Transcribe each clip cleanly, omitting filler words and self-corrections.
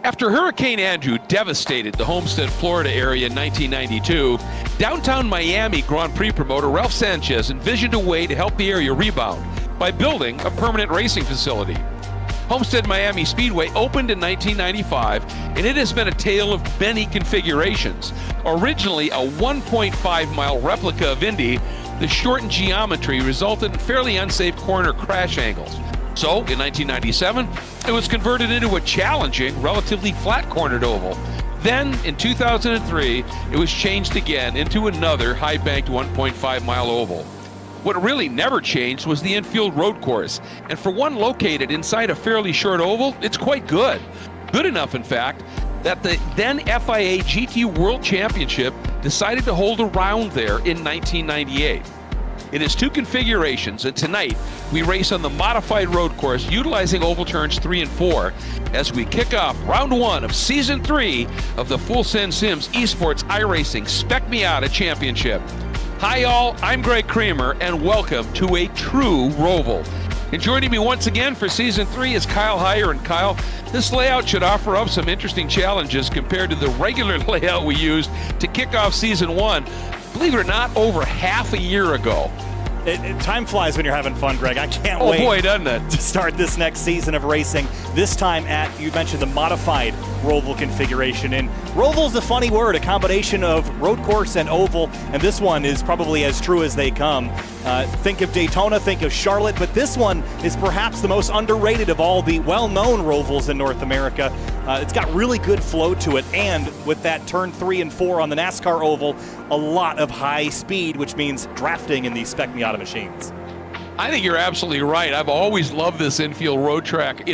After Hurricane Andrew devastated the Homestead, Florida area in 1992, downtown Miami Grand Prix promoter Ralph Sanchez envisioned a way to help the area rebound by building a permanent racing facility. Homestead Miami Speedway opened in 1995, and it has been a tale of many configurations. Originally a 1.5-mile replica of Indy, the shortened geometry resulted in fairly unsafe corner crash angles. So, in 1997, it was converted into a challenging, relatively flat-cornered oval. Then, in 2003, it was changed again into another high-banked 1.5-mile oval. What really never changed was the infield road course, and for one located inside a fairly short oval, it's quite good. Good enough, in fact, that the then FIA GT World Championship decided to hold a round there in 1998. It has two configurations, and tonight we race on the modified road course utilizing oval turns 3 and 4 as we kick off round 1 of season 3 of the Full Send Sims Esports iRacing Spec Miata Championship. Hi y'all, I'm Greg Kramer, and welcome to a true Roval. And joining me once again for season 3 is Kyle Heyer. And Kyle, this layout should offer up some interesting challenges compared to the regular layout we used to kick off season 1. Believe it or not, over half a year ago. Time flies when you're having fun, Greg. I can't wait. Oh boy, doesn't it? To start this next season of racing. This time at, you mentioned the modified Roval configuration. And Roval's a funny word, a combination of road course and oval. And this one is probably as true as they come. Think of Daytona, think of Charlotte, but this one is perhaps the most underrated of all the well-known Rovals in North America. It's got really good flow to it, and with that turn 3 and 4 on the NASCAR oval, a lot of high speed, which means drafting in these Spec Miata machines. I think you're absolutely right. I've always loved this infield road track,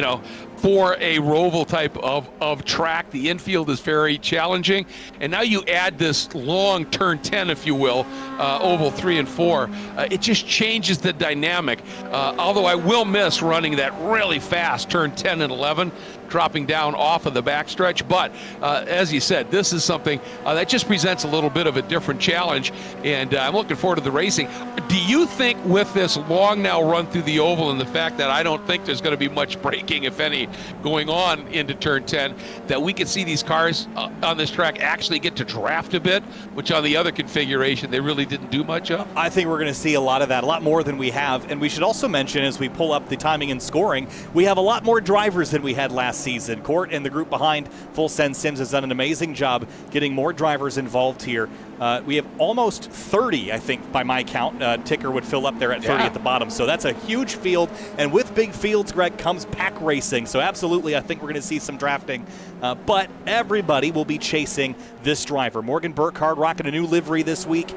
for a Roval type of track. The infield is very challenging, and now you add this long turn 10, if you will, oval 3 and 4. It just changes the dynamic, although I will miss running that really fast turn 10 and 11, dropping down off of the backstretch. But as you said, this is something that just presents a little bit of a different challenge, and I'm looking forward to the racing. Do you think with this long now run through the oval and the fact that I don't think there's going to be much braking, if any, going on into turn 10, that we could see these cars on this track actually get to draft a bit, which on the other configuration they really didn't do much of? I think we're going to see a lot of that, a lot more than we have. And we should also mention, as we pull up the timing and scoring, we have a lot more drivers than we had last season. Court and the group behind Full Send Sims has done an amazing job getting more drivers involved here. We have almost 30, I think, by my count. Ticker would fill up there at 30 at the bottom. So that's a huge field. And with big fields, Greg, comes pack racing. So absolutely, I think we're going to see some drafting. But everybody will be chasing this driver. Morgan Burkhardt rocking a new livery this week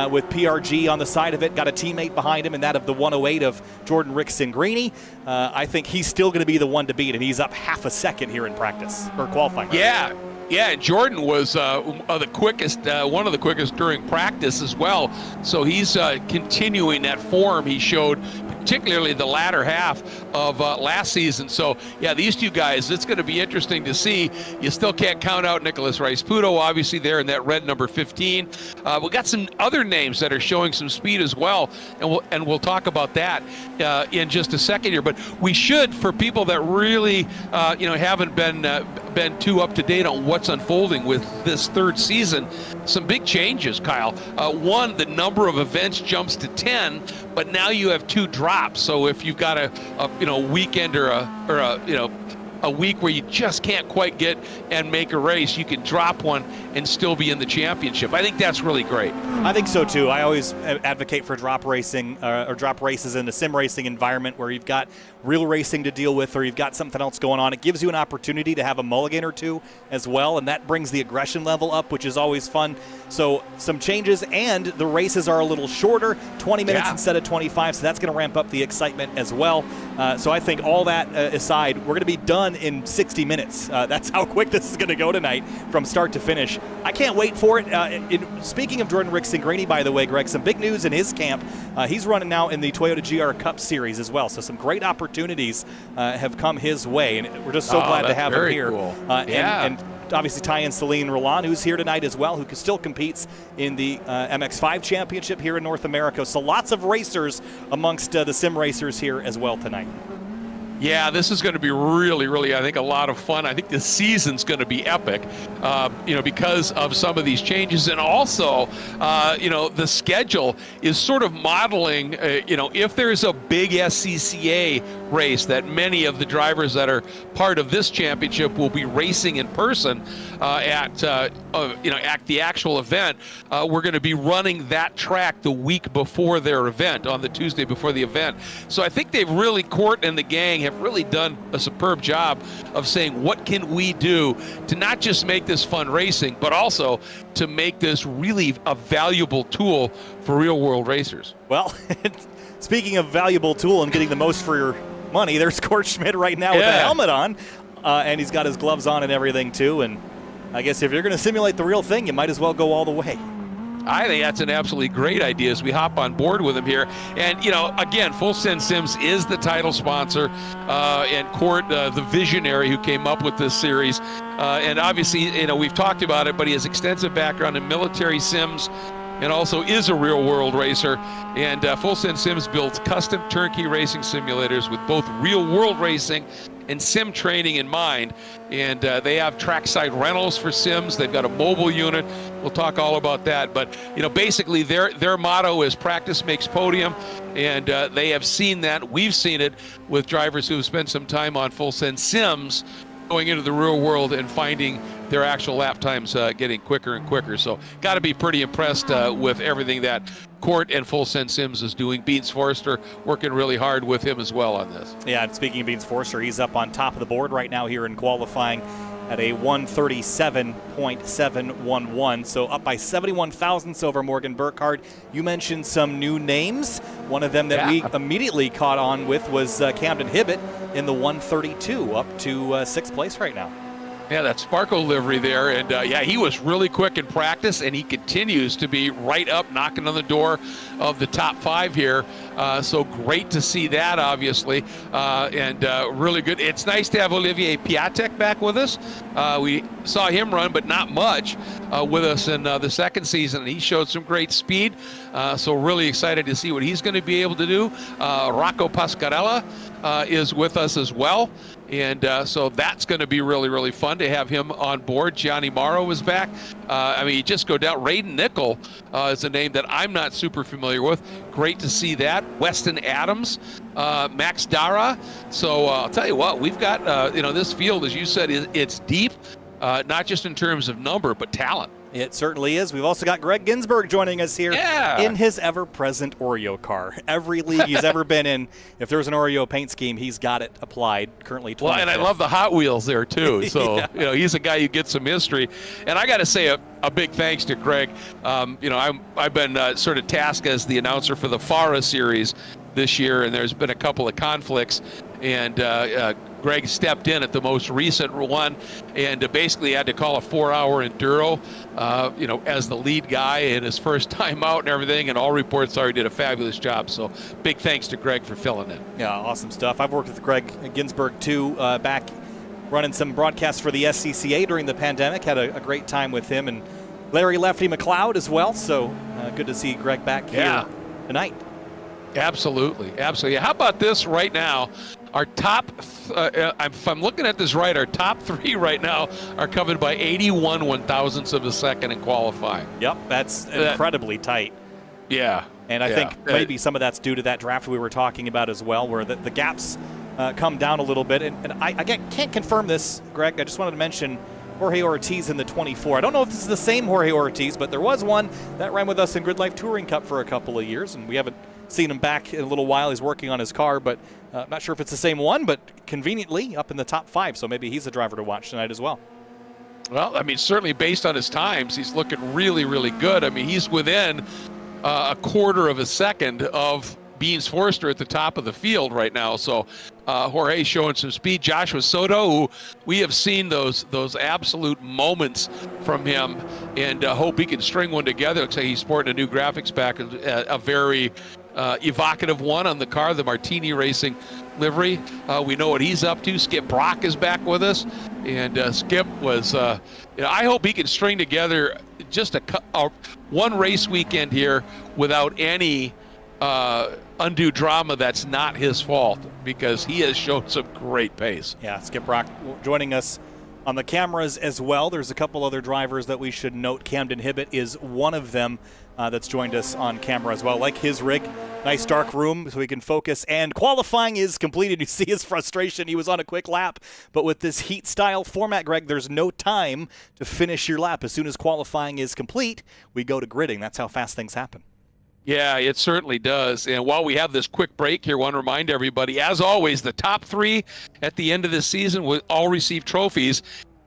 with PRG on the side of it. Got a teammate behind him, and that of the 108 of Jordan Rickson-Greeny. I think he's still going to be the one to beat, and he's up half a second here in practice, or qualifying. Yeah, Jordan was one of the quickest during practice as well. So he's continuing that form he showed, particularly the latter half of last season. So, yeah, these two guys, it's going to be interesting to see. You still can't count out Nicholas Rice-Puto, obviously, there in that red number 15. We got some other names that are showing some speed as well, and we'll talk about that in just a second here. But we should, for people that really, haven't been too up to date on what's unfolding with this third season, some big changes, Kyle. One, the number of events jumps to 10, but now you have 2 drops. So if you've got a weekend or a week where you just can't quite get and make a race, you can drop one and still be in the championship. I think that's really great. I think so too. I always advocate for drop racing or drop races in the sim racing environment where you've got real racing to deal with or you've got something else going on. It gives you an opportunity to have a mulligan or two as well, and that brings the aggression level up, which is always fun. So some changes, and the races are a little shorter, 20 minutes instead of 25, so that's going to ramp up the excitement as well. So I think all that aside, we're going to be done in 60 minutes. That's how quick this is going to go tonight from start to finish. I can't wait for it. Speaking of Jordan Rickson-Greeny, by the way, Greg, some big news in his camp. He's running now in the Toyota GR Cup Series as well, so some great opportunities have come his way, and we're just so glad to have him here. Cool. And obviously tie in Celine Roland, who's here tonight as well, who still competes in the MX5 Championship here in North America. So lots of racers amongst the sim racers here as well tonight. Yeah, this is going to be really, really, I think, a lot of fun. I think the season's going to be epic, because of some of these changes. And also, the schedule is sort of modeling, if there's a big SCCA race that many of the drivers that are part of this championship will be racing in person at the actual event, we're going to be running that track the week before their event, on the Tuesday before the event. So I think they've really, Court and the gang have really done a superb job of saying, what can we do to not just make this fun racing, but also to make this really a valuable tool for real world racers. Well, speaking of valuable tool and getting the most for your money, there's Court Schmidt right now with a helmet on, and he's got his gloves on and everything too. And I guess if you're going to simulate the real thing, you might as well go all the way. I think that's an absolutely great idea as we hop on board with him here. And, again, Full Send Sims is the title sponsor, and Court, the visionary who came up with this series. And obviously, we've talked about it, but he has extensive background in military sims and also is a real-world racer. And Full Send Sims builds custom turnkey racing simulators with both real-world racing and sim training in mind. And they have trackside rentals for sims. They've got a mobile unit. We'll talk all about that. But, basically their motto is practice makes podium. And they have seen that. We've seen it with drivers who have spent some time on Full Send Sims going into the real world and finding their actual lap times getting quicker and quicker. So got to be pretty impressed with everything that Court and Full Send Sims is doing. Beans Forrester working really hard with him as well on this. Yeah, and speaking of Beans Forrester, he's up on top of the board right now here in qualifying at a 137.711, so up by 71 thousandths over Morgan Burkhardt. You mentioned some new names. One of them that we immediately caught on with was Camden Hibbett in the 132, up to sixth place right now. Yeah, that Sparkle livery there. And he was really quick in practice, and he continues to be right up, knocking on the door of the top 5 here. So great to see that, obviously, and really good. It's nice to have Olivier Piatek back with us. We saw him run, but not much, with us in the second season, and he showed some great speed. So really excited to see what he's going to be able to do. Rocco Pascarella is with us as well. And so that's going to be really, really fun to have him on board. Gianni Morrow is back. You just go down. Raiden Nickel is a name that I'm not super familiar with. Great to see that. Weston Adams, Max Dara. So I'll tell you what, we've got, this field, as you said, it's deep, not just in terms of number, but talent. It certainly is. We've also got Greg Ginsburg joining us here in his ever-present Oreo car. Every league he's ever been in, if there's an Oreo paint scheme, he's got it applied. Currently 25th. Well, and I love the Hot Wheels there, too. So, he's a guy who gets some history. And I got to say a big thanks to Greg. I've been sort of tasked as the announcer for the FARA series this year, and there's been a couple of conflicts. And Greg stepped in at the most recent one and basically had to call a 4-hour enduro, as the lead guy in his first time out and everything. And all reports are he did a fabulous job. So big thanks to Greg for filling in. Yeah, awesome stuff. I've worked with Greg Ginsburg too, back running some broadcasts for the SCCA during the pandemic. Had a great time with him and Larry Lefty McLeod as well. So good to see Greg back here tonight. Absolutely. How about this right now? Our top, if I'm looking at this right, our top 3 right now are covered by 81 one-thousandths of a second in qualifying. Yep, that's incredibly tight. Yeah. And I think maybe some of that's due to that draft we were talking about as well, where the gaps come down a little bit. And I can't confirm this, Greg. I just wanted to mention Jorge Ortiz in the 24. I don't know if this is the same Jorge Ortiz, but there was one that ran with us in Grid Life Touring Cup for a couple of years, and we haven't seen him back in a little while. He's working on his car, but not sure if it's the same one, but conveniently up in the top 5, so maybe he's a driver to watch tonight as well. Well, certainly based on his times, he's looking really, really good. He's within a quarter of a second of Beans Forrester at the top of the field right now. So Jorge showing some speed. Joshua Soto, who we have seen those absolute moments from him, and hope he can string one together. Looks like he's sporting a new graphics package, a very evocative one on the car, the Martini Racing livery. We know what he's up to. Skip Brock is back with us, and Skip was, I hope he can string together just a one race weekend here without any undue drama that's not his fault, because he has shown some great pace. Yeah, Skip Brock joining us on the cameras as well. There's a couple other drivers that we should note. Camden Hibbett is one of them that's joined us on camera as well. Like his rig, nice dark room so we can focus. And qualifying is completed. You see his frustration. He was on a quick lap. But with this heat style format, Greg, there's no time to finish your lap. As soon as qualifying is complete, we go to gridding. That's how fast things happen. Yeah, it certainly does. And while we have this quick break here, I want to remind everybody, as always, the top 3 at the end of this season will all receive trophies.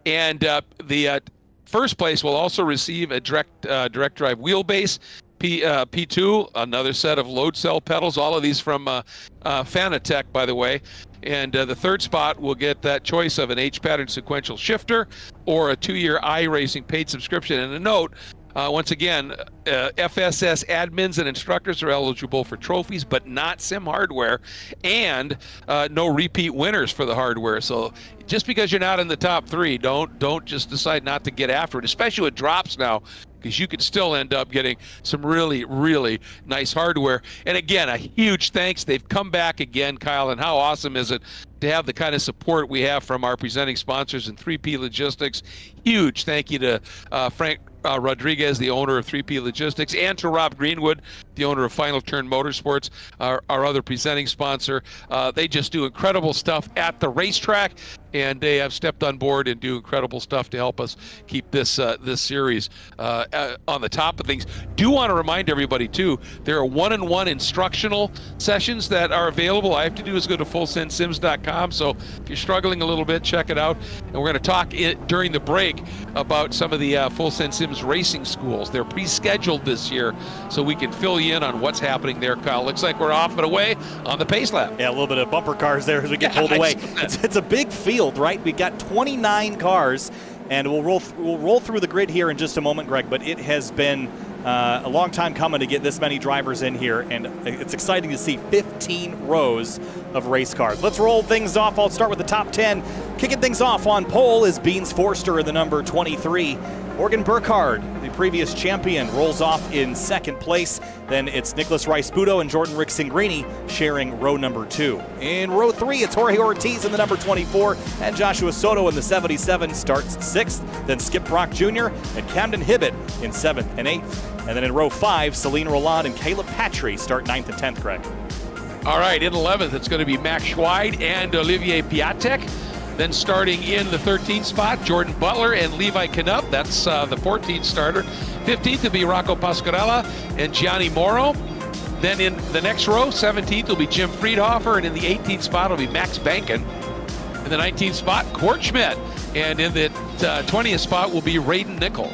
And the first place will also receive a direct drive wheelbase, P2, another set of load cell pedals, all of these from Fanatec, by the way. And the third spot will get that choice of an H-pattern sequential shifter or a 2-year iRacing paid subscription. And a note, once again, FSS admins and instructors are eligible for trophies, but not sim hardware, and no repeat winners for the hardware. So just because you're not in the top 3, don't just decide not to get after it, especially with drops now, because you could still end up getting some really, really nice hardware. And again, a huge thanks. They've come back again, Kyle, and how awesome is it to have the kind of support we have from our presenting sponsors in 3P Logistics. Huge thank you to Frank Rodriguez, the owner of 3P Logistics, and to Rob Greenwood, the owner of Final Turn Motorsports, our other presenting sponsor. They just do incredible stuff at the racetrack, and they have stepped on board and do incredible stuff to help us keep this series on the top of things. Do want to remind everybody, too, there are one-on-one instructional sessions that are available. All I have to do is go to fullsendsims.com, so if you're struggling a little bit, check it out. And we're going to talk during the break about some of the Full Send Sims racing schools. They're pre-scheduled this year, so we can fill you in on what's happening there, Kyle. Looks like we're off and away on the pace lap. Yeah, a little bit of bumper cars there as we get pulled away. It's a big field, right? We got 29 cars, and we'll roll through the grid here in just a moment, Greg, but it has been a long time coming to get this many drivers in here, and it's exciting to see 15 rows of race cars. Let's roll things off. I'll start with the top 10. Kicking things off on pole is Beans Forster in the number 23. Morgan Burkhardt, the previous champion, rolls off in second place. Then it's Nicholas Rice-Budo and Jordan Rick-Singrini sharing row number 2. In row 3, it's Jorge Ortiz in the number 24, and Joshua Soto in the 77 starts 6th. Then Skip Brock Jr. and Camden Hibbett in 7th and 8th. And then in row 5, Celine Roland and Caleb Patry start 9th and 10th, Greg. All right, in 11th, it's going to be Max Schweid and Olivier Piatek. Then starting in the 13th spot, Jordan Butler and Levi Knupp. That's the 14th starter. 15th will be Rocco Pasquarella and Gianni Moro. Then in the next row, 17th will be Jim Friedhofer, and in the 18th spot will be Max Banken. In the 19th spot, Court Schmidt. And in the 20th spot will be Raiden Nickel.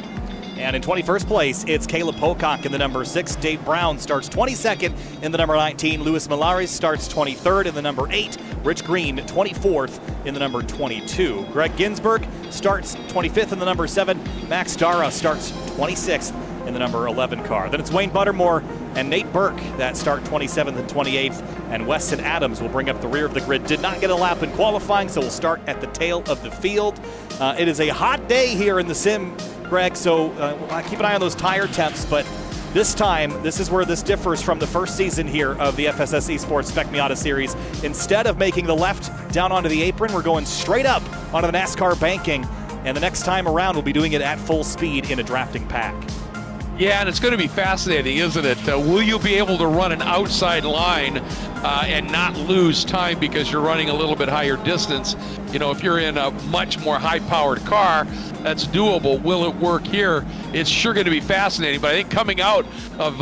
And in 21st place, it's Caleb Pocock in the number 6. Dave Brown starts 22nd in the number 19. Luis Malares starts 23rd in the number 8. Rich Green 24th in the number 22. Greg Ginsburg starts 25th in the number 7. Max Dara starts 26th in the number 11 car. Then it's Wayne Buttermore and Nate Burke that start 27th and 28th. And Weston Adams will bring up the rear of the grid. Did not get a lap in qualifying, so we'll start at the tail of the field. It is a hot day here in the sim, Greg, so keep an eye on those tire temps, but this time, this is where this differs from the first season here of the FSS Esports Spec Miata series. Instead of making the left down onto the apron, we're going straight up onto the NASCAR banking, and the next time around, we'll be doing it at full speed in a drafting pack. Yeah, and it's going to be fascinating, isn't it? Will you be able to run an outside line and not lose time because you're running a little bit higher distance? You know, if you're in a much more high-powered car, that's doable. Will it work here? It's sure going to be fascinating. But I think coming out of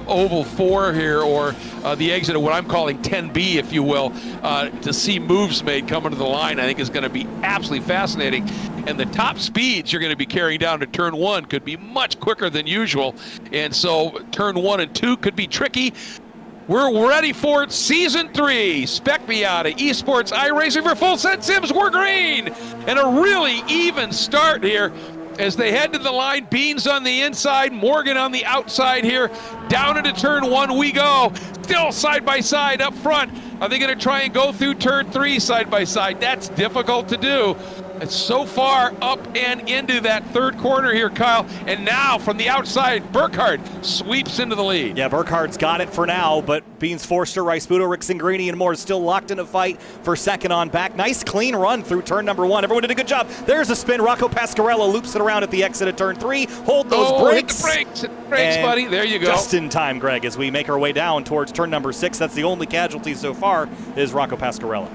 Oval 4 here, or the exit of what I'm calling 10B, if you will, to see moves made coming to the line, I think is going to be absolutely fascinating. And the top speeds you're going to be carrying down to turn 1 could be much quicker than usual. And so turn 1 and 2 could be tricky. We're ready for Season 3, Spec Miata, Esports, iRacing for Full Set Sims. We're green. And a really even start here as they head to the line. Beans on the inside, Morgan on the outside here. Down into turn 1 we go. Still side by side up front. Are they going to try and go through turn 3 side by side? That's difficult to do. It's so far up and into that third corner here, Kyle. And now from the outside, Burkhardt sweeps into the lead. Yeah, Burkhardt's got it for now, but Beans, Forster, Rice Budo, Rixingrini, and more still locked in a fight for second on back. Nice clean run through turn number 1. Everyone did a good job. There's a spin. Rocco Pasquarello loops it around at the exit of turn 3. Hold those brakes. Hit the brakes, buddy. There you go. Just in time, Greg, as we make our way down towards turn number 6. That's the only casualty so far is Rocco Pasquarello.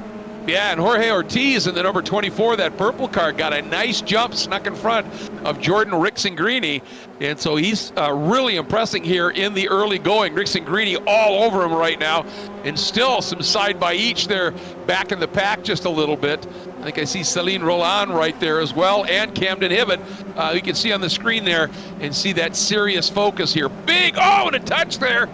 Yeah, and Jorge Ortiz in the number 24, that purple car, got a nice jump, snuck in front of Jordan Rixingrini, and so he's really impressing here in the early going. Rixingrini all over him right now, and still some side by each there, back in the pack just a little bit. I think I see Celine Roland right there as well, and Camden Hibbett. You can see on the screen there and see that serious focus here. Big, and a touch there.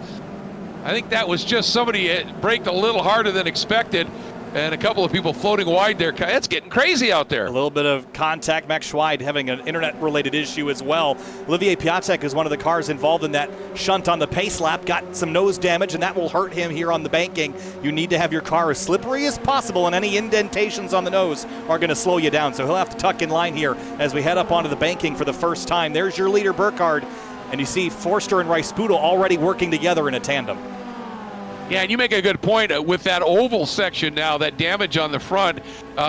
I think that was just somebody braked a little harder than expected. And a couple of people floating wide there. It's getting crazy out there. A little bit of contact. Max Schweid having an internet-related issue as well. Olivier Piatek is one of the cars involved in that shunt on the pace lap. Got some nose damage, and that will hurt him here on the banking. You need to have your car as slippery as possible, and any indentations on the nose are going to slow you down. So he'll have to tuck in line here as we head up onto the banking for the first time. There's your leader, Burkhardt. And you see Forster and Rice Budo already working together in a tandem. Yeah, and you make a good point with that oval section now. That damage on the front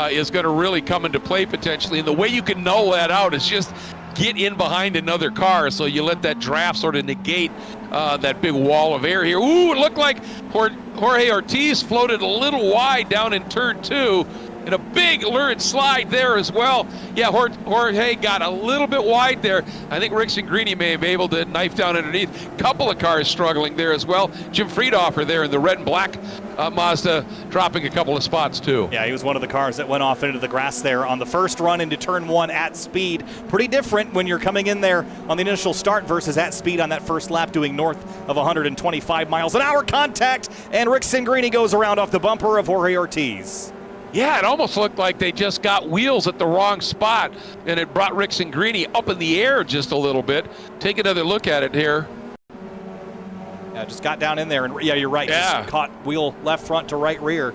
is going to really come into play potentially. And the way you can null that out is just get in behind another car, so you let that draft sort of negate that big wall of air here. Ooh, it looked like Jorge Ortiz floated a little wide down in turn 2. And a big lurid slide there as well. Yeah, Jorge got a little bit wide there. I think Rixingrini may have been able to knife down underneath. Couple of cars struggling there as well. Jim Friedhofer there in the red and black Mazda dropping a couple of spots too. Yeah, he was one of the cars that went off into the grass there on the first run into turn 1 at speed. Pretty different when you're coming in there on the initial start versus at speed on that first lap doing north of 125 miles an hour. Contact, and Rixingrini goes around off the bumper of Jorge Ortiz. Yeah, it almost looked like they just got wheels at the wrong spot, and it brought Rixingrini up in the air just a little bit. Take another look at it here. Yeah, just got down in there, and yeah, you're right. Yeah. Just caught wheel left front to right rear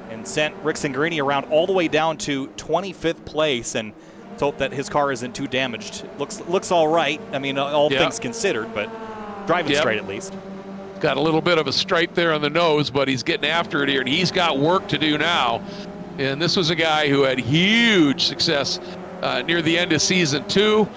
and sent Rixingrini around all the way down to 25th place, and let's hope that his car isn't too damaged. Looks all right. I mean, all things considered, but driving straight at least. Got a little bit of a stripe there on the nose, but he's getting after it here, and he's got work to do now. And this was a guy who had huge success near the end of season 2,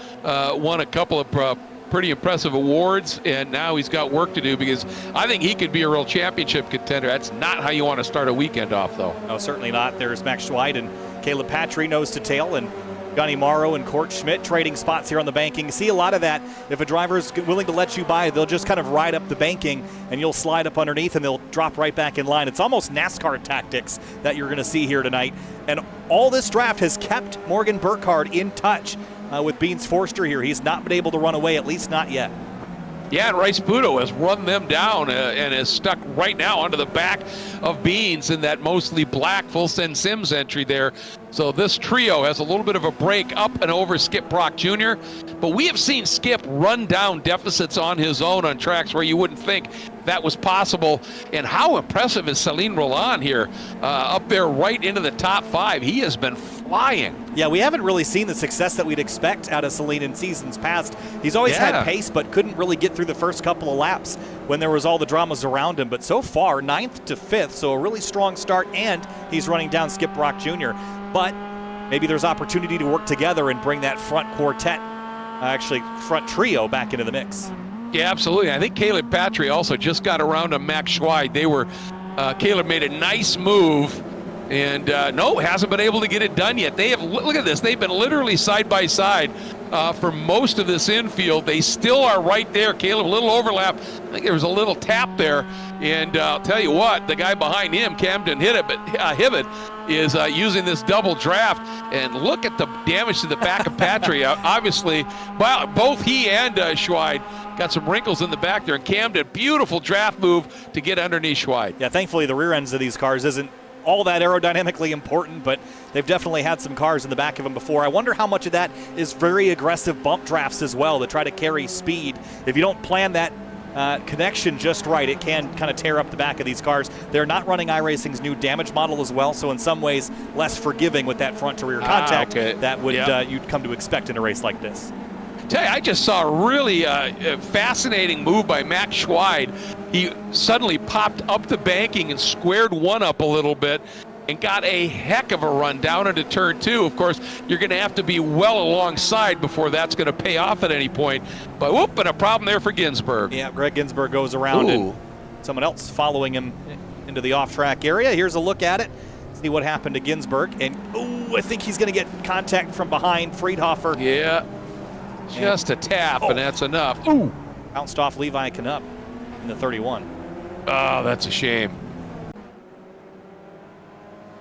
won a couple of pretty impressive awards, and now he's got work to do, because I think he could be a real championship contender. That's not how you want to start a weekend off, though. No, certainly not. There's Max Schweid and Caleb Patry nose to tail, and Gunny Morrow and Court Schmidt trading spots here on the banking. You see a lot of that. If a driver's willing to let you by, they'll just kind of ride up the banking, and you'll slide up underneath, and they'll drop right back in line. It's almost NASCAR tactics that you're going to see here tonight. And all this draft has kept Morgan Burkhardt in touch with Beans Forster here. He's not been able to run away, at least not yet. Yeah, and Rice Budo has run them down and is stuck right now onto the back of Beans in that mostly black full send Sims entry there. So this trio has a little bit of a break up and over Skip Brock Jr., but we have seen Skip run down deficits on his own on tracks where you wouldn't think that was possible. And how impressive is Celine Roland here, up there right into the top 5. He has been flying. Yeah, we haven't really seen the success that we'd expect out of Celine in seasons past. He's always had pace, but couldn't really get through the first couple of laps when there was all the dramas around him. But so far, 9th to 5th, so a really strong start, and he's running down Skip Brock Jr. But maybe there's opportunity to work together and bring that front quartet, actually front trio, back into the mix. Yeah, absolutely. I think Caleb Patry also just got around to Max Schweid. Caleb made a nice move, and no, hasn't been able to get it done yet. They have, look at this, they've been literally side by side for most of this infield. They still are right there. Caleb, a little overlap. I think there was a little tap there, and I'll tell you what, the guy behind him, Camden Hibbett, is using this double draft, and look at the damage to the back of Patry. Obviously, well, both he and Schweid got some wrinkles in the back there, and Camden, beautiful draft move to get underneath Schweid. Yeah, thankfully the rear ends of these cars isn't all that aerodynamically important, but they've definitely had some cars in the back of them before. I wonder how much of that is very aggressive bump drafts as well to try to carry speed. If you don't plan that connection just right, it can kind of tear up the back of these cars. They're not running iRacing's new damage model as well, so in some ways less forgiving with that front to rear contact that would you'd come to expect in a race like this. Tell you, I just saw a really fascinating move by Max Schweid. He suddenly popped up the banking and squared one up a little bit and got a heck of a run down into turn 2. Of course, you're going to have to be well alongside before that's going to pay off at any point. But whoop, and a problem there for Ginsburg. Yeah, Greg Ginsburg goes around and someone else following him into the off-track area. Here's a look at it. See what happened to Ginsburg. And, I think he's going to get contact from behind Friedhofer. Yeah. Just a tap, and that's enough. Ooh. Bounced off Levi Knupp in the 31. Oh, that's a shame.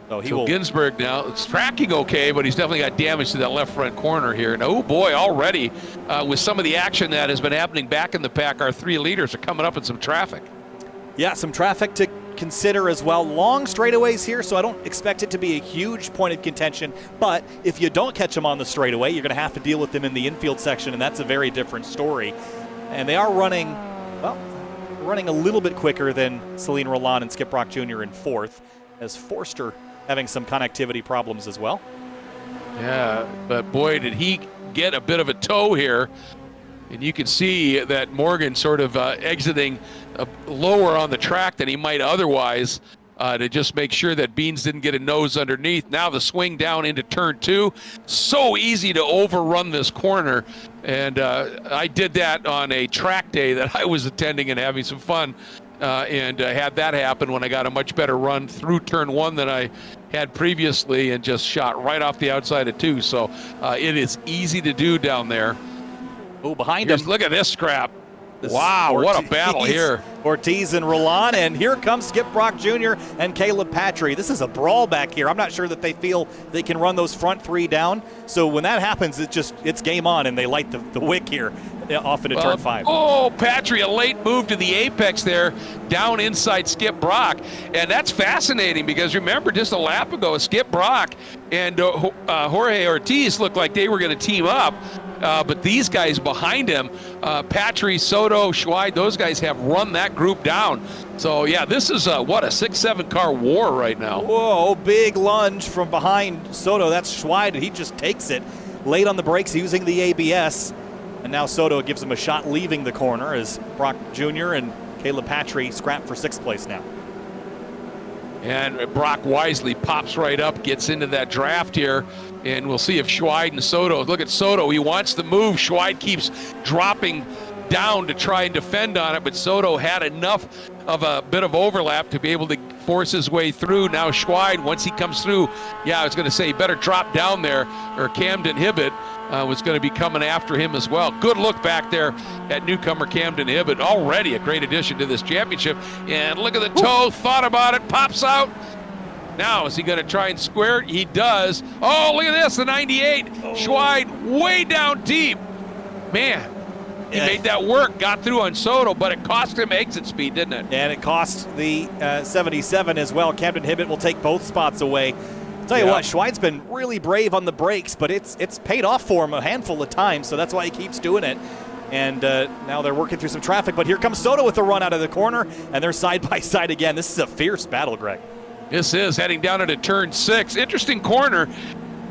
So Ginsburg now, it's tracking okay, but he's definitely got damage to that left front corner here. And oh boy, already with some of the action that has been happening back in the pack, our 3 leaders are coming up in some traffic. Yeah, some traffic to consider as well. Long straightaways here, so I don't expect it to be a huge point of contention. But if you don't catch them on the straightaway, you're going to have to deal with them in the infield section, and that's a very different story. And they are running, running a little bit quicker than Celine Roland and Skip Brock Jr. in 4th, as Forster having some connectivity problems as well. Yeah, but boy, did he get a bit of a tow here. And you can see that Morgan sort of exiting lower on the track than he might otherwise to just make sure that Beans didn't get a nose underneath. Now the swing down into turn 2. So easy to overrun this corner. And I did that on a track day that I was attending and having some fun. And had that happen when I got a much better run through turn 1 than I had previously and just shot right off the outside of 2. So it is easy to do down there. Oh, behind him. Look at this scrap. Wow, what a battle here. Ortiz and Roland, and here comes Skip Brock Jr. and Caleb Patry. This is a brawl back here. I'm not sure that they feel they can run those front 3 down. So when that happens, it's game on, and they light the wick here off into turn 5. Oh, Patry, a late move to the apex there, down inside Skip Brock. And that's fascinating because remember, just a lap ago, Skip Brock and Jorge Ortiz looked like they were going to team up. But these guys behind him, Patry, Soto, Schweid, those guys have run that group down. So, yeah, this is a 6-7 car war right now. Whoa, big lunge from behind Soto. That's Schweid, and he just takes it. Late on the brakes using the ABS. And now Soto gives him a shot leaving the corner as Brock Jr. and Caleb Patry scrap for 6th place now. And Brock wisely pops right up, gets into that draft here, and we'll see if Schweid and Soto, look at Soto, he wants the move. Schweid keeps dropping down to try and defend on it, but Soto had enough of a bit of overlap to be able to force his way through. Now Schweid, once he comes through, I was going to say he better drop down there, or Camden Hibbett was going to be coming after him as well. Good look back there at newcomer Camden Hibbett. Already a great addition to this championship. And look at the toe, thought about it, pops out. Now, is he going to try and square it? He does. Oh, look at this, the 98. Schweid way down deep. Man, he made that work, got through on Soto, but it cost him exit speed, didn't it? And it cost the 77 as well. Camden Hibbett will take both spots away. Tell you what, Schweid's been really brave on the brakes, but it's paid off for him a handful of times, so that's why he keeps doing it. And now they're working through some traffic, but here comes Soto with a run out of the corner, and they're side by side again. This is a fierce battle, Greg. This is heading down into turn 6. Interesting corner,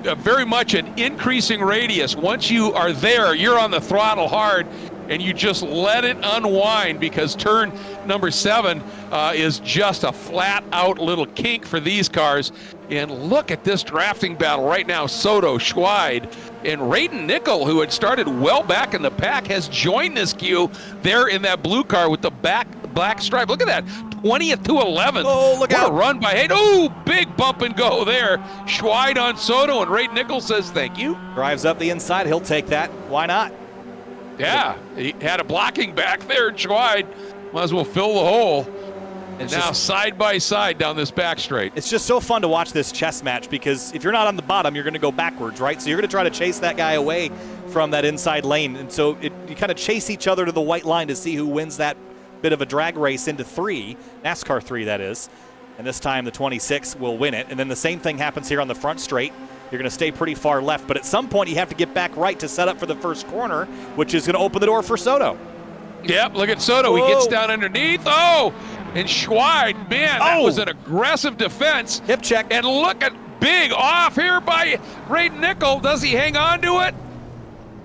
very much an increasing radius. Once you are there, you're on the throttle hard, and you just let it unwind because turn number 7 is just a flat-out little kink for these cars. And look at this drafting battle right now. Soto, Schweid, and Rayden Nickel, who had started well back in the pack, has joined this queue there in that blue car with the black stripe. Look at that, 20th to 11th. Oh, look out. What a run by Hayden. Oh, big bump and go there. Schweid on Soto, and Rayden Nickel says thank you. Drives up the inside. He'll take that. Why not? Yeah, he had a blocking back there, Schweid. Might as well fill the hole. And now side by side down this back straight. It's just so fun to watch this chess match because if you're not on the bottom, you're going to go backwards, right? So you're going to try to chase that guy away from that inside lane. And so you kind of chase each other to the white line to see who wins that bit of a drag race into 3, NASCAR 3 that is. And this time the 26 will win it. And then the same thing happens here on the front straight. You're going to stay pretty far left, but at some point you have to get back right to set up for the first corner, which is going to open the door for Soto. Yep, look at Soto. Whoa. He gets down underneath. Oh, and Schweid, man, that was an aggressive defense. Hip check. And look at big off here by Braden Nickel. Does he hang on to it?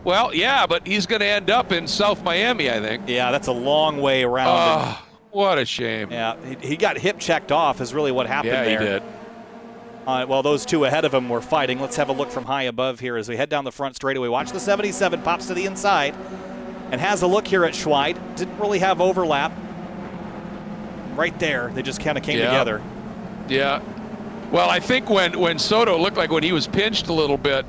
Well, yeah, but he's going to end up in South Miami, I think. Yeah, that's a long way around. Oh, what a shame. Yeah, he got hip checked off is really what happened there. Yeah, he did. Well, those two ahead of him were fighting. Let's have a look from high above here as we head down the front straightaway. Watch the 77, pops to the inside, and has a look here at Schweid. Didn't really have overlap. Right there, they just kind of came together. Yeah. Well, I think when Soto looked like when he was pinched a little bit,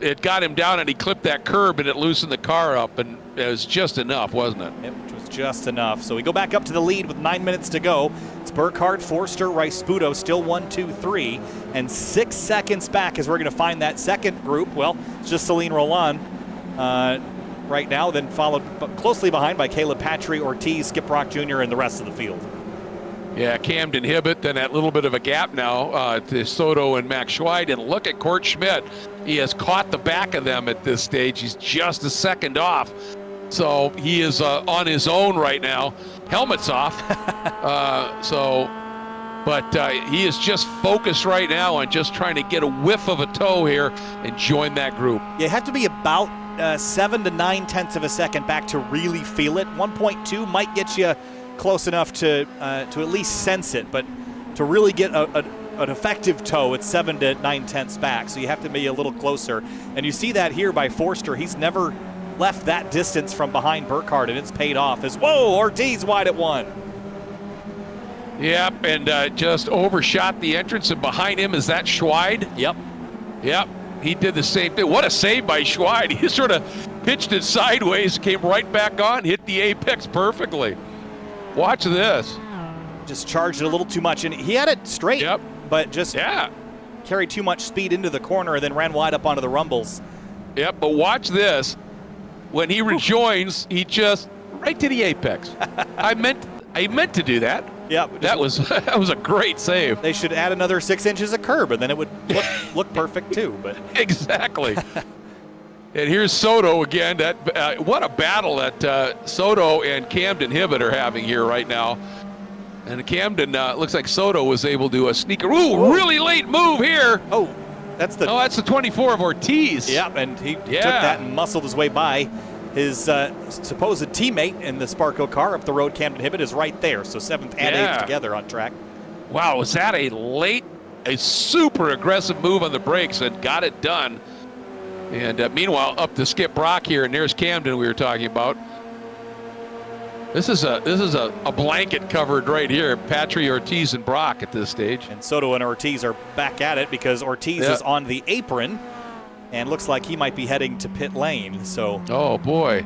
it got him down and he clipped that curb and it loosened the car up, and it was just enough, wasn't it? It was just enough. So we go back up to the lead with 9 minutes to go. It's Burkhardt, Forster, Rice-Sputo, still 1, 2, 3, and 6 seconds back as we're going to find that second group. Well, it's just Celine Roland right now, then followed closely behind by Caleb Patry, Ortiz, Skip Rock Jr., and the rest of the field. Yeah, Camden Hibbett, then that little bit of a gap now to Soto and Max Schweid. And look at Court Schmidt. He has caught the back of them at this stage. He's just a second off. So he is on his own right now. Helmet's off. But he is just focused right now on just trying to get a whiff of a toe here and join that group. You have to be about 7 to 9 tenths of a second back to really feel it. 1.2 might get you close enough to at least sense it, but to really get an effective toe, it's 7 to 9 tenths back, so you have to be a little closer. And you see that here by Forster. He's never left that distance from behind Burkhardt, and it's paid off as, whoa, Ortiz wide at 1. Yep, and just overshot the entrance, and behind him is that Schweid. Yep, he did the same thing. What a save by Schweid. He sort of pitched it sideways, came right back on, hit the apex perfectly. Watch this. Just charged it a little too much, and he had it straight, but just carried too much speed into the corner and then ran wide up onto the rumbles. Yep, but watch this. When he rejoins, he just right to the apex. I meant to do that. Yep. That was a great save. They should add another 6 inches of curb, and then it would look perfect too. But exactly. And here's Soto again. What a battle that Soto and Camden Hibbett are having here right now. And Camden looks like Soto was able to sneak. Ooh, really late move here. Oh, that's the 24 of Ortiz. Yep, and he took that and muscled his way by. His supposed teammate in the Sparco car up the road, Camden Hibbett, is right there. So 7th and 8th together on track. Wow, was that a super aggressive move on the brakes and got it done. And meanwhile, up to Skip Brock here, and there's Camden we were talking about. This is a blanket covered right here. Patry, Ortiz, and Brock at this stage. And Soto and Ortiz are back at it because Ortiz is on the apron and looks like he might be heading to pit lane. So, oh boy,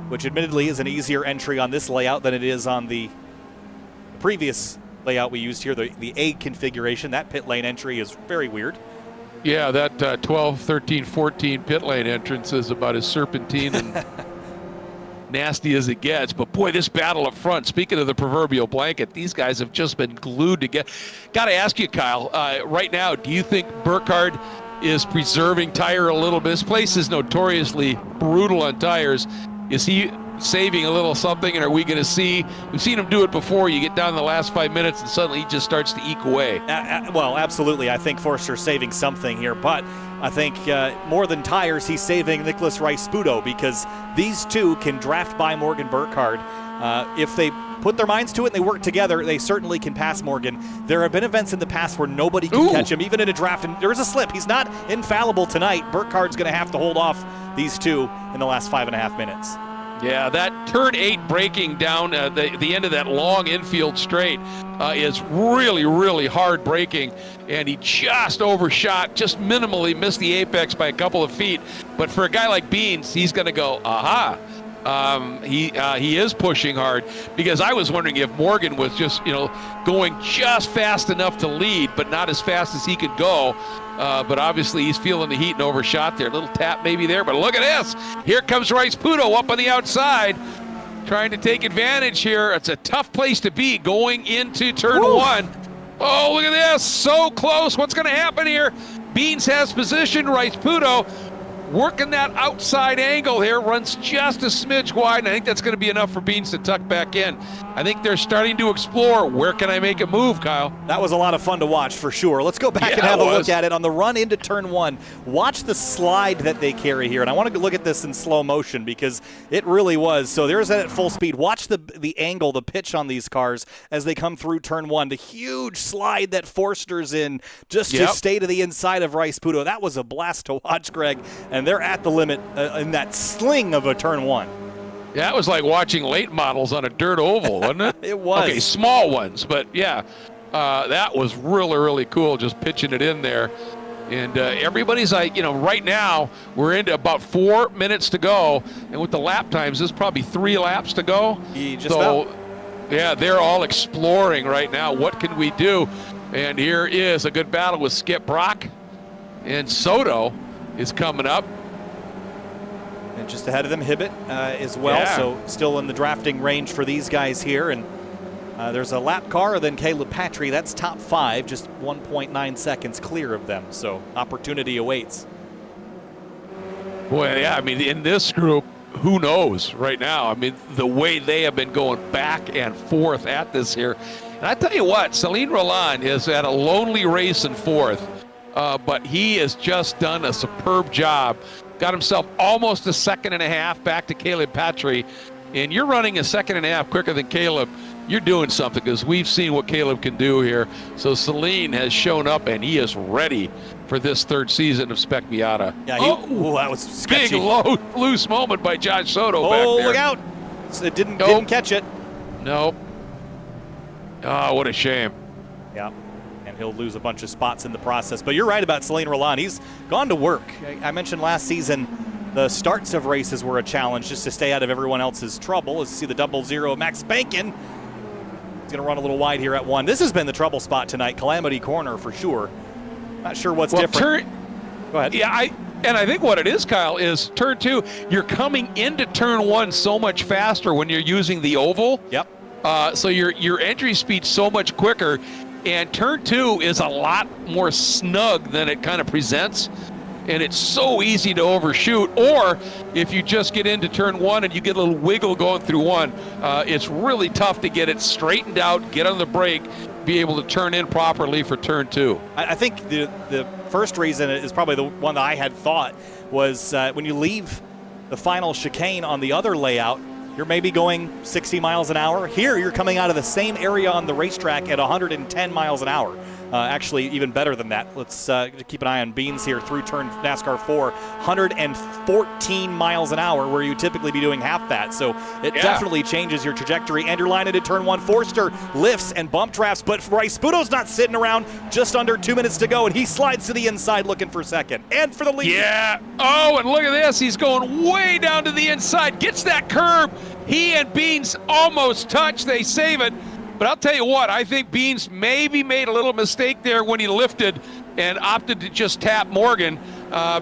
which admittedly is an easier entry on this layout than it is on the previous layout we used here, the A configuration. That pit lane entry is very weird. Yeah, that 12, 13, 14 pit lane entrance is about as serpentine and nasty as it gets. But boy, this battle up front, speaking of the proverbial blanket, these guys have just been glued together. Got to ask you, Kyle, right now, do you think Burkhardt is preserving tire a little bit? This place is notoriously brutal on tires. Is he saving a little something, and are we going to see? We've seen him do it before. You get down the last 5 minutes, and suddenly he just starts to eke away. Well, absolutely. I think Forster's saving something here, but I think more than tires, he's saving Nicholas Rice-Sputo, because these two can draft by Morgan Burkhardt. If they put their minds to it and they work together, they certainly can pass Morgan. There have been events in the past where nobody can catch him, even in a draft, and there's a slip. He's not infallible tonight. Burkhardt's going to have to hold off these two in the last 5.5 minutes. Yeah, that turn 8 braking down the end of that long infield straight is really, really hard braking, and he just overshot, just minimally missed the apex by a couple of feet. But for a guy like Beans, he's going to go, aha. He is pushing hard, because I was wondering if Morgan was just, going just fast enough to lead, but not as fast as he could go. But obviously he's feeling the heat and overshot there. A little tap maybe there, but look at this. Here comes Rice-Sputo up on the outside, trying to take advantage here. It's a tough place to be going into turn 1. Oh, look at this. So close. What's going to happen here? Beans has position. Rice-Sputo working that outside angle here, runs just a smidge wide, and I think that's going to be enough for Beans to tuck back in. I think they're starting to explore, where can I make a move, Kyle? That was a lot of fun to watch for sure. Let's go back and have a look at it on the run into turn one. Watch the slide that they carry here, and I want to look at this in slow motion because it really was. So there's that at full speed. Watch the angle, the pitch on these cars as they come through turn one. The huge slide that Forster's in just to stay to the inside of Rice-Puto. That was a blast to watch, Greg, and they're at the limit in that sling of a turn one. Yeah, it was like watching late models on a dirt oval, wasn't it? It was. Okay, small ones, but yeah, that was really, really cool, just pitching it in there. And everybody's like, right now we're into about 4 minutes to go, and with the lap times, there's probably 3 laps to go. Yeah, they're all exploring right now. What can we do? And here is a good battle with Skip Brock, and Soto is coming up. And just ahead of them, Hibbett as well, so still in the drafting range for these guys here. And there's a lap car, then Caleb Patry. That's top 5, just 1.9 seconds clear of them, so opportunity awaits. Boy, yeah, I mean, in this group, who knows right now? I mean, the way they have been going back and forth at this here. And I tell you what, Celine Roland is at a lonely race in 4th, but he has just done a superb job. Got himself almost a second and a half back to Caleb Patry, and you're running a second and a half quicker than Caleb. You're doing something, because we've seen what Caleb can do here. So Celine has shown up, and he is ready for this 3rd season of Spec Miata. Yeah, that was sketchy. Big loose moment by Josh Soto back there. Oh, look out. It didn't catch it. Nope. Oh, what a shame. Yeah. And he'll lose a bunch of spots in the process. But you're right about Celine Roland. He's gone to work. I mentioned last season the starts of races were a challenge just to stay out of everyone else's trouble. Let's see the 0-0. Max Bankin. He's going to run a little wide here at 1. This has been the trouble spot tonight. Calamity Corner for sure. Not sure what's different. Go ahead. Yeah, I think what it is, Kyle, is turn 2. You're coming into turn 1 so much faster when you're using the oval. Yep. So your entry speed's so much quicker. And turn 2 is a lot more snug than it kind of presents, and it's so easy to overshoot. Or if you just get into turn 1 and you get a little wiggle going through 1, it's really tough to get it straightened out, get on the brake, be able to turn in properly for turn 2. I think the first reason is probably the one that I had thought was when you leave the final chicane on the other layout, you're maybe going 60 miles an hour. Here, you're coming out of the same area on the racetrack at 110 miles an hour. Actually, even better than that. Let's keep an eye on Beans here through turn NASCAR 4. 114 miles an hour, where you typically be doing half that. So it definitely changes your trajectory. And your line into turn 1. Forster lifts and bump drafts, but Rice-Puto's not sitting around. Just under 2 minutes to go, and he slides to the inside looking for second. And for the lead. Yeah. Oh, and look at this. He's going way down to the inside. Gets that curb. He and Beans almost touch. They save it. But I'll tell you what, I think Beans maybe made a little mistake there when he lifted and opted to just tap Morgan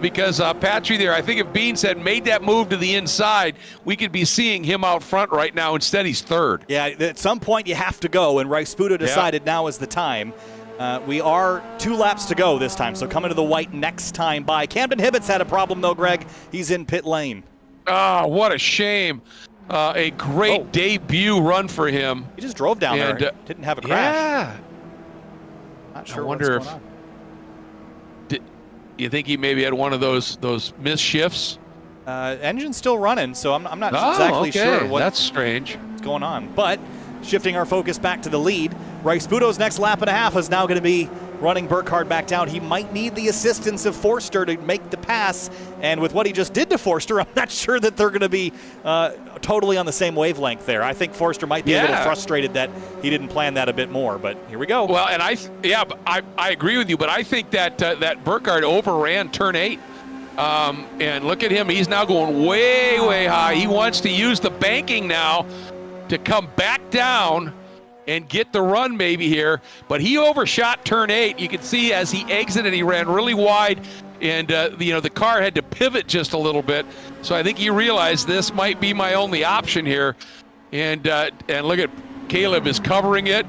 because Patry there, I think if Beans had made that move to the inside, we could be seeing him out front right now. Instead, he's 3rd. Yeah, at some point you have to go, and Rice-Puto decided now is the time. We are 2 laps to go this time, so coming to the white next time by. Camden Hibbett's had a problem, though, Greg. He's in pit lane. Oh, what a shame. A great debut run for him. He just drove down there. Didn't have a crash. Yeah. Not sure I wonder what's going on. You think he maybe had one of those missed shifts? Engine's still running, so I'm not exactly sure That's strange. What's going on. But shifting our focus back to the lead, Rice-Puto's next lap and a half is now going to be running Burkhardt back down. He might need the assistance of Forster to make the pass, and with what he just did to Forster, I'm not sure that they're going to be totally on the same wavelength there. I think Forster might be a little frustrated that he didn't plan that a bit more, but here we go. Well, and I agree with you, but I think that that Burkhardt overran turn 8. And look at him. He's now going way, way high. He wants to use the banking now to come back down and get the run maybe here, but he overshot turn 8. You can see as he exited, he ran really wide, and the car had to pivot just a little bit. So I think he realized this might be my only option here, and look at Caleb is covering it.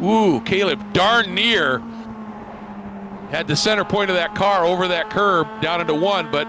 Ooh, Caleb darn near had the center point of that car over that curb down into 1, but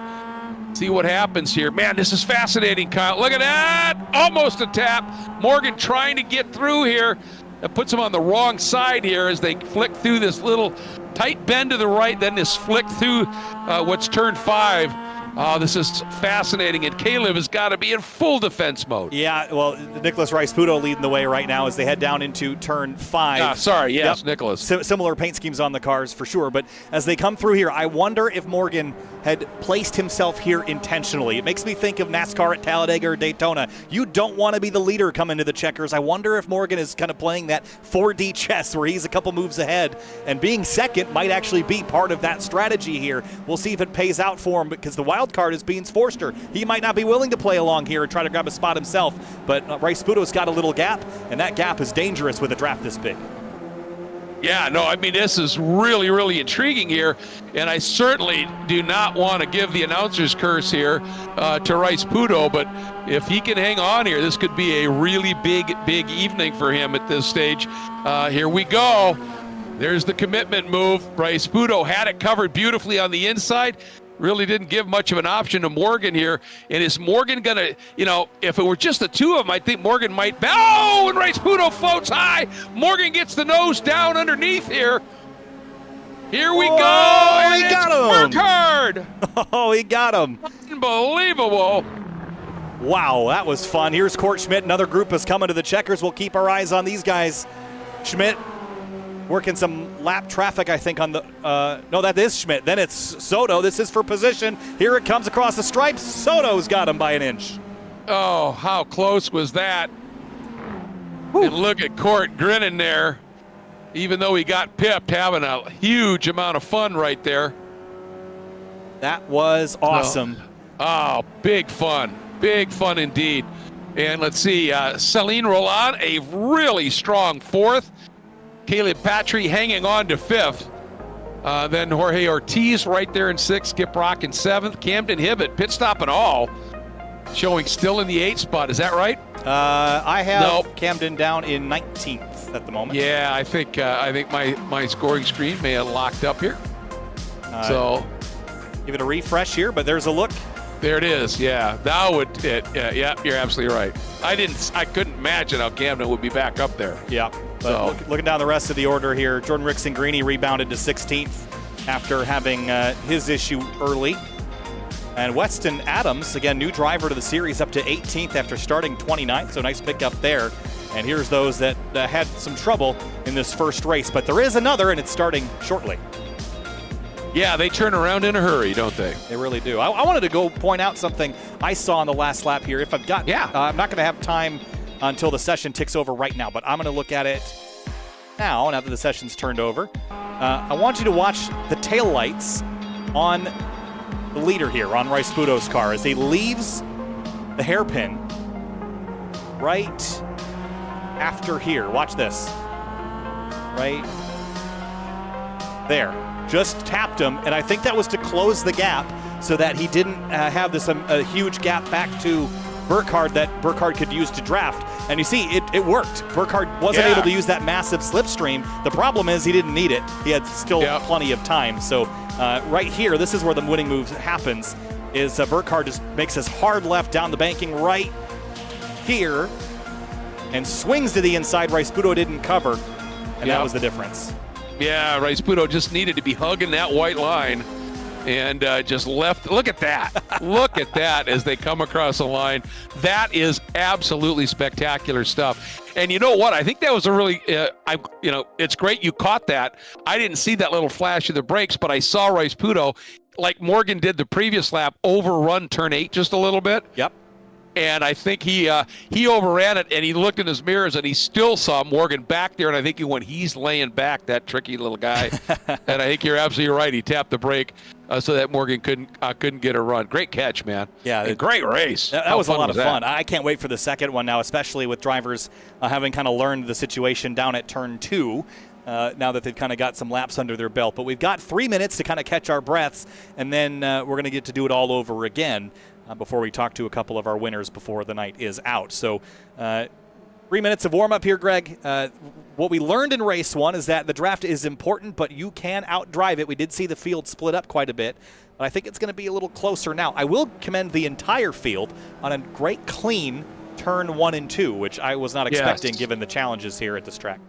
See what happens here. Man, this is fascinating, Kyle. Look at that. Almost a tap. Morgan trying to get through here. That puts him on the wrong side here as they flick through this little tight bend to the right, then this flick through what's turn 5. This is fascinating, and Caleb has got to be in full defense mode. Yeah, well, Nicholas Rice-Puto leading the way right now as they head down into turn 5. Sorry, yes, yep. Nicholas. Similar paint schemes on the cars for sure, but as they come through here, I wonder if Morgan had placed himself here intentionally. It makes me think of NASCAR at Talladega or Daytona. You don't want to be the leader coming to the checkers. I wonder if Morgan is kind of playing that 4D chess where he's a couple moves ahead, and being second might actually be part of that strategy here. We'll see if it pays out for him, because the wild card is Beans Forster. He might not be willing to play along here and try to grab a spot himself, but Rice-Puto's got a little gap, and that gap is dangerous with a draft this big. Yeah, no, I mean, this is really, really intriguing here, and I certainly do not want to give the announcer's curse here to Rice-Puto, but if he can hang on here, this could be a really big evening for him at this stage. Here we go. There's the commitment move. Rice-Puto had it covered beautifully on the inside. Really didn't give much of an option to Morgan here. And is Morgan going to, if it were just the two of them, I think Morgan might. Oh, and Rice-Puto floats high. Morgan gets the nose down underneath here. Here we go. And he got him. Burkhardt. Oh, he got him. Unbelievable. Wow, that was fun. Here's Court Schmidt. Another group is coming to the checkers. We'll keep our eyes on these guys. Schmidt working some lap traffic, I think, on the no, that is Schmidt. Then it's Soto. This is for position. Here it comes across the stripes. Soto's got him by an inch. Oh, how close was that? Whew. And look at Court grinning there, even though he got pipped, having a huge amount of fun right there. That was awesome. Oh, big fun indeed. And let's see, Celine Roland, a really strong 4th. Caleb Patry hanging on to 5th. Then Jorge Ortiz right there in 6th. Skip Rock in 7th. Camden Hibbett, pit stop and all, showing still in the 8th spot. Is that right? I have Camden down in 19th at the moment. Yeah, I think my scoring screen may have locked up here. So give it a refresh here, but there's a look. There it is. Yeah, that would. Yeah, you're absolutely right. I couldn't imagine how Camden would be back up there. Yeah. But looking down the rest of the order here, Jordan Rickson-Greeny rebounded to 16th after having his issue early. And Weston Adams, again, new driver to the series, up to 18th after starting 29th, so nice pickup there. And here's those that had some trouble in this first race. But there is another, and it's starting shortly. Yeah, they turn around in a hurry, don't they? They really do. I wanted to go point out something I saw on the last lap here. If I've got, I'm not going to have time until the session ticks over right now, but I'm going to look at it now that the session's turned over. I want you to watch the taillights on the leader here, on Rice-Puto's car, as he leaves the hairpin right after here. Watch this. Right there. Just tapped him, and I think that was to close the gap so that he didn't have this a huge gap back to Burkhardt that Burkhardt could use to draft. And you see, it worked. Burkhardt wasn't able to use that massive slipstream. The problem is he didn't need it. He had still plenty of time. So right here, this is where the winning move happens, is Burkhardt just makes his hard left down the banking right here and swings to the inside. Rice-Puto didn't cover, and that was the difference. Yeah, Rice-Puto just needed to be hugging that white line and just left. Look at that. Look at that as they come across the line. That is absolutely spectacular stuff. And you know what? I think that was a really, it's great you caught that. I didn't see that little flash of the brakes, but I saw Rice-Puto, like Morgan did the previous lap, overrun turn 8 just a little bit. Yep. And I think he overran it, and he looked in his mirrors, and he still saw Morgan back there, and I think he's laying back, that tricky little guy. And I think you're absolutely right. He tapped the brake so that Morgan couldn't get a run. Great catch, man. Yeah, and great race. That was a lot of fun. I can't wait for the second one now, especially with drivers having kind of learned the situation down at turn 2. Now that they've kind of got some laps under their belt. But we've got 3 minutes to kind of catch our breaths, and then we're going to get to do it all over again before we talk to a couple of our winners before the night is out. So 3 minutes of warm-up here, Greg. What we learned in race 1 is that the draft is important, but you can outdrive it. We did see the field split up quite a bit, but I think it's going to be a little closer now. I will commend the entire field on a great clean turn 1 and 2, which I was not expecting given the challenges here at this track.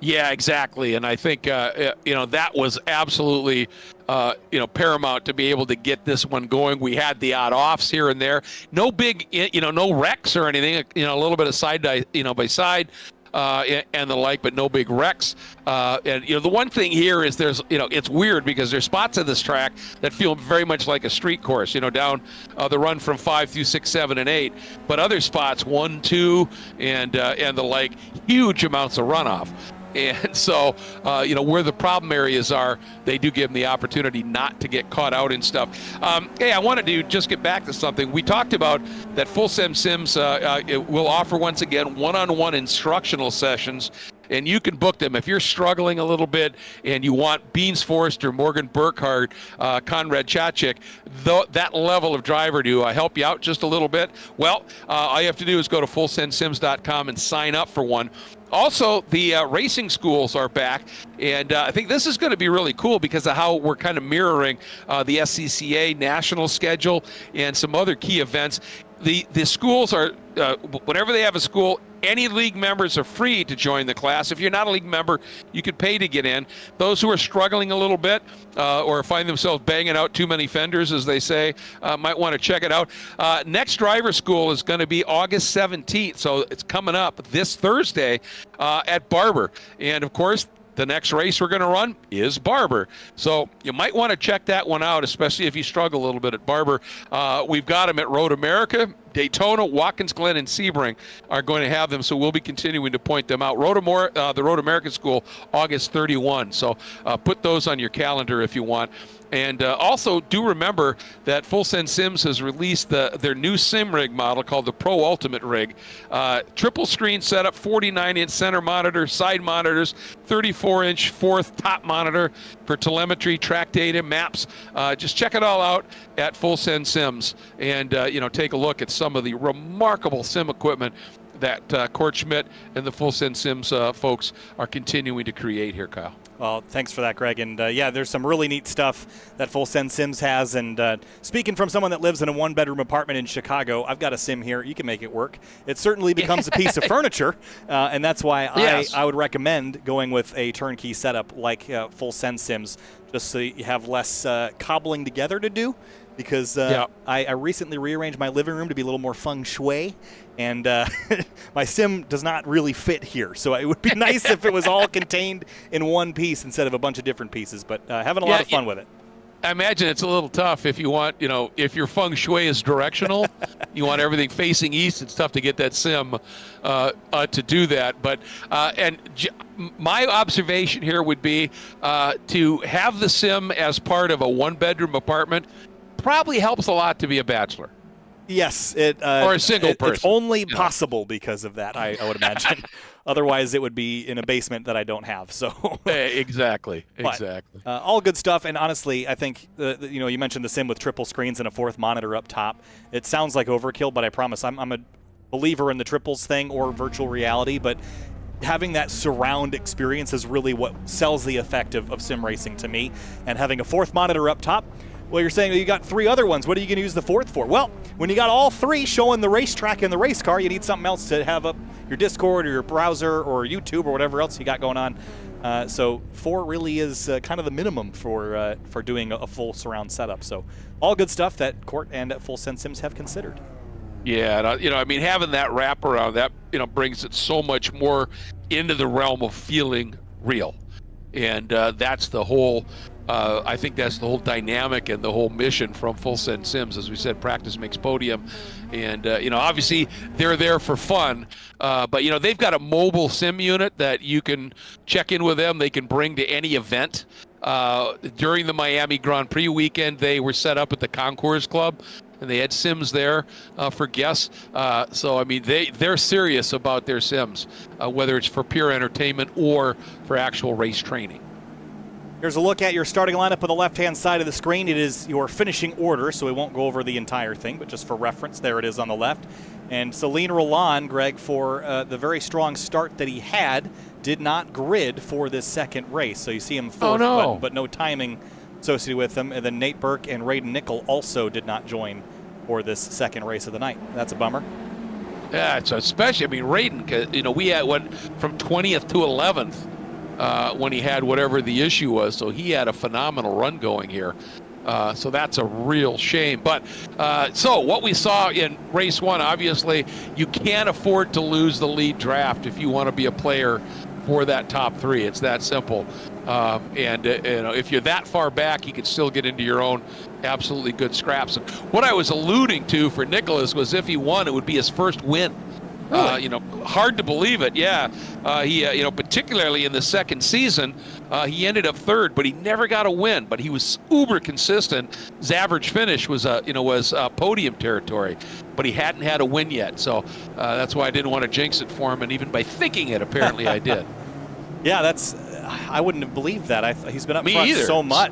Yeah, exactly. And I think, that was absolutely, paramount to be able to get this one going. We had the odd offs here and there. No big, no wrecks or anything, a little bit of side, by side. And the like, but no big wrecks. And the one thing here is there's, it's weird because there's spots of this track that feel very much like a street course, down the run from 5 through 6, 7, and 8. But other spots, 1, 2, and the like, huge amounts of runoff. And so, where the problem areas are, they do give them the opportunity not to get caught out in stuff. Hey, I wanted to just get back to something. We talked about that Full Send Sims will offer, once again, one-on-one instructional sessions. And you can book them if you're struggling a little bit and you want Beans Forrester, Morgan Burkhardt, Conrad Chachik, that level of driver to help you out just a little bit. Well, all you have to do is go to fullsendsims.com and sign up for one. Also, the racing schools are back, and I think this is going to be really cool because of how we're kind of mirroring the SCCA national schedule and some other key events. The schools are, whenever they have a school, any league members are free to join the class. If you're not a league member, you could pay to get in. Those who are struggling a little bit or find themselves banging out too many fenders, as they say, might want to check it out. Next driver school is going to be August 17th, so it's coming up this Thursday at Barber. And, of course, the next race we're going to run is Barber. So you might want to check that one out, especially if you struggle a little bit at Barber. We've got them at Road America, Daytona, Watkins Glen, and Sebring are going to have them, so we'll be continuing to point them out. The Road America School, August 31. So put those on your calendar if you want. And also do remember that Full Send Sims has released their new sim rig model called the Pro Ultimate Rig. Triple screen setup, 49-inch center monitor, side monitors, 34-inch fourth top monitor for telemetry, track data, maps. Just check it all out at Full Send Sims and take a look at some of the remarkable sim equipment that Court Schmidt and the Full Send Sims folks are continuing to create here, Kyle. Well, thanks for that, Greg. And, there's some really neat stuff that Full Send Sims has. And speaking from someone that lives in a one-bedroom apartment in Chicago, I've got a sim here. You can make it work. It certainly becomes a piece of furniture, and that's why I would recommend going with a turnkey setup like Full Send Sims, just so you have less cobbling together to do. Because I recently rearranged my living room to be a little more feng shui, and my sim does not really fit here. So it would be nice if it was all contained in one piece instead of a bunch of different pieces, but having a lot of fun with it. I imagine it's a little tough if you want, if your feng shui is directional, you want everything facing east, it's tough to get that sim to do that. But my observation here would be to have the sim as part of a one-bedroom apartment probably helps a lot to be a bachelor. Yes, or a single person. It's only possible because of that, I would imagine. Otherwise, it would be in a basement that I don't have. So exactly. All good stuff. And honestly, I think you mentioned the sim with triple screens and a fourth monitor up top. It sounds like overkill, but I promise I'm a believer in the triples thing or virtual reality. But having that surround experience is really what sells the effect of sim racing to me. And having a fourth monitor up top. Well, you're saying you got 3 other ones. What are you going to use the fourth for? Well, when you got all 3 showing the racetrack and the race car, you need something else to have up your Discord or your browser or YouTube or whatever else you got going on. So 4 really is kind of the minimum for doing a full surround setup. So all good stuff that Court and Full Send Sims have considered. Yeah, having that wraparound, that brings it so much more into the realm of feeling real, and that's the whole. I think that's the whole dynamic and the whole mission from Full Send Sims. As we said, practice makes podium. And, obviously they're there for fun. But, they've got a mobile sim unit that you can check in with them. They can bring to any event. During the Miami Grand Prix weekend, they were set up at the Concours Club. And they had sims there for guests. They're serious about their sims, whether it's for pure entertainment or for actual race training. Here's a look at your starting lineup on the left-hand side of the screen. It is your finishing order, so we won't go over the entire thing, but just for reference, there it is on the left. And Celine Roland, Greg, for the very strong start that he had, did not grid for this second race. So you see him fourth, but no timing associated with him. And then Nate Burke and Raiden Nickel also did not join for this second race of the night. That's a bummer. Yeah, it's especially, I mean, Raiden, you know, we had went from 20th to 11th when he had whatever the issue was. So he had a phenomenal run going here. So that's a real shame. But so what we saw in race one, obviously, you can't afford to lose the lead draft if you want to be a player for that top three. It's that simple. And you know, if you're that far back, you can still get into your own absolutely good scraps. And what I was alluding to for Nicholas was if he won, it would be his first win. Really? You know, hard to believe it. Yeah, he, you know, particularly in the second season, he ended up third, but he never got a win. But he was uber consistent. His average finish was, you know, was podium territory, but he hadn't had a win yet. So that's why I didn't want to jinx it for him. And even by thinking it, apparently I did. Yeah, that's. I wouldn't have believed that. He's been up front either. so much,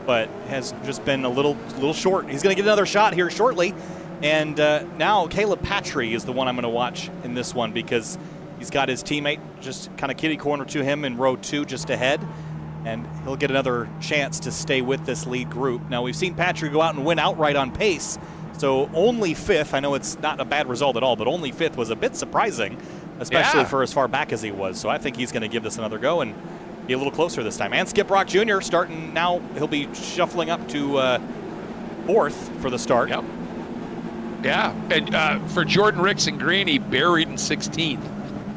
but has just been a little short. He's going to get another shot here shortly. And now Caleb Patry is the one I'm going to watch in this one because he's got his teammate just kind of kitty corner to him in row 2 just ahead. And he'll get another chance to stay with this lead group. Now, we've seen Patry go out and win outright on pace. So only 5th. I know it's not a bad result at all, but only 5th was a bit surprising, especially for as far back as he was. So I think he's going to give this another go and be a little closer this time. And Skip Rock Jr. starting now. He'll be shuffling up to 4th for the start. Yep. Yeah, and for Jordan Rickson Green, he buried in 16th.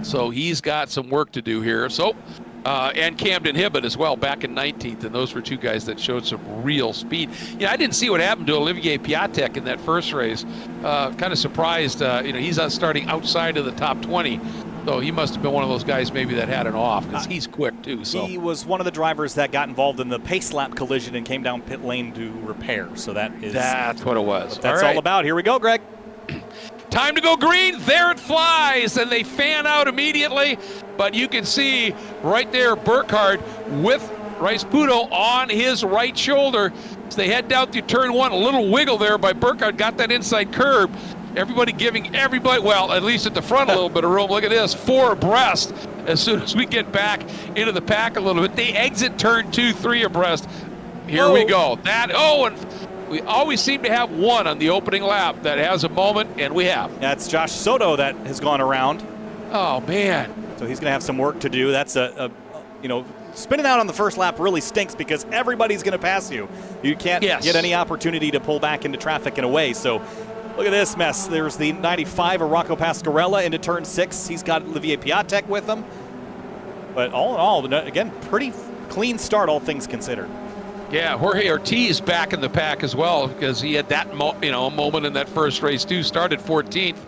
So he's got some work to do here. So, and Camden Hibbett as well, back in 19th. And those were two guys that showed some real speed. Yeah, I didn't see what happened to Olivier Piatek in that first race. Kind of surprised. You know, he's starting outside of the top 20. So he must have been one of those guys maybe that had an off because he's quick too. So he was one of the drivers that got involved in the pace lap collision and came down pit lane to repair. So that's what it was. What that's all about. Here we go, Greg. Time to go green. There it flies, and they fan out immediately. But you can see right there Burkhardt with Rice Puto on his right shoulder. As they head down through turn 1, a little wiggle there by Burkhardt, got that inside curb. Everybody giving everybody, well, at least at the front, a little bit of room. Look at this, 4 abreast as soon as we get back into the pack a little bit. They exit turn 2, 3 abreast. Here we go. And we always seem to have one on the opening lap that has a moment, and we have. That's Josh Soto that has gone around. Oh, man. So he's going to have some work to do. That's you know, spinning out on the first lap really stinks because everybody's going to pass you. You can't get any opportunity to pull back into traffic and away. So look at this mess. There's the 95 of Rocco Pasquarella into turn 6. He's got Olivier Piatek with him. But all in all, again, pretty clean start, all things considered. Yeah, Jorge Ortiz back in the pack as well because he had that moment in that first race too. Started 14th,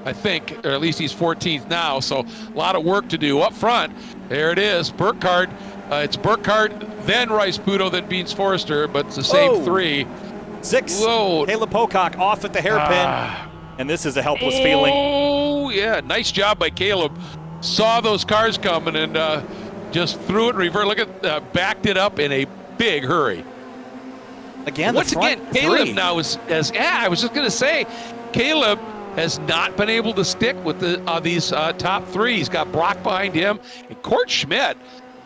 I think, or at least he's 14th now. So a lot of work to do up front. There it is, Burkhardt. It's Burkhardt, then Rice Puto, then Beans Forrester, but it's the same 3. 6. Whoa. Caleb Pocock off at the hairpin, and this is a helpless feeling. Oh yeah, nice job by Caleb. Saw those cars coming and just threw it in reverse. Look at backed it up in a big hurry. Again, once again, Caleb now is I was just going to say, Caleb has not been able to stick with these top 3. He's got Brock behind him, and Court Schmidt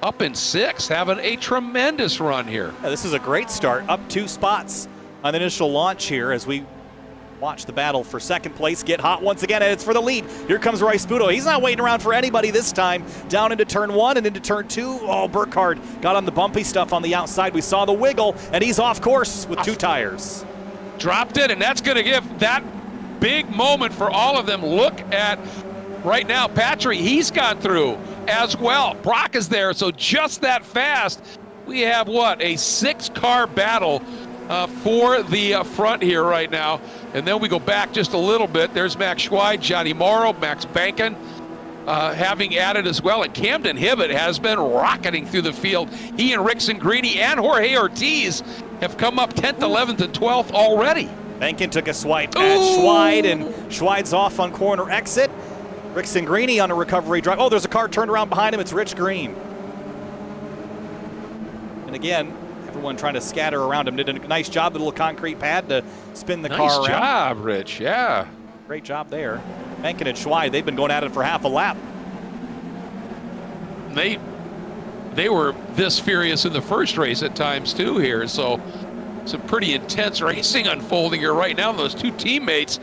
up in 6th, having a tremendous run here. Yeah, this is a great start, up 2 spots on the initial launch here as we watch the battle for second place get hot once again, and it's for the lead. Here comes Rice Puto. He's not waiting around for anybody this time. Down into turn 1 and into turn 2. Oh, Burkhardt got on the bumpy stuff on the outside. We saw the wiggle, and he's off course with 2 tires. Dropped it, and that's going to give that big moment for all of them. Look at right now, Patry, he's gone through as well. Brock is there, so just that fast. We have what, a 6-car battle for the front here right now. And then we go back just a little bit. There's Max Schweid, Johnny Morrow, Max Bankin having added as well. And Camden Hibbett has been rocketing through the field. He and Rickson Greeny and Jorge Ortiz have come up 10th, 11th, and 12th already. Bankin took a swipe at Schweid, and Schweid's off on corner exit. Rickson Greeny on a recovery drive. Oh, there's a car turned around behind him. It's Rich Green. And again, everyone trying to scatter around him. Did a nice job, the little concrete pad to spin the car around. Nice job, Rich, yeah. Great job there. Menken and Schweid, they've been going at it for half a lap. They were this furious in the first race at times too here, so some pretty intense racing unfolding here right now. Those two teammates,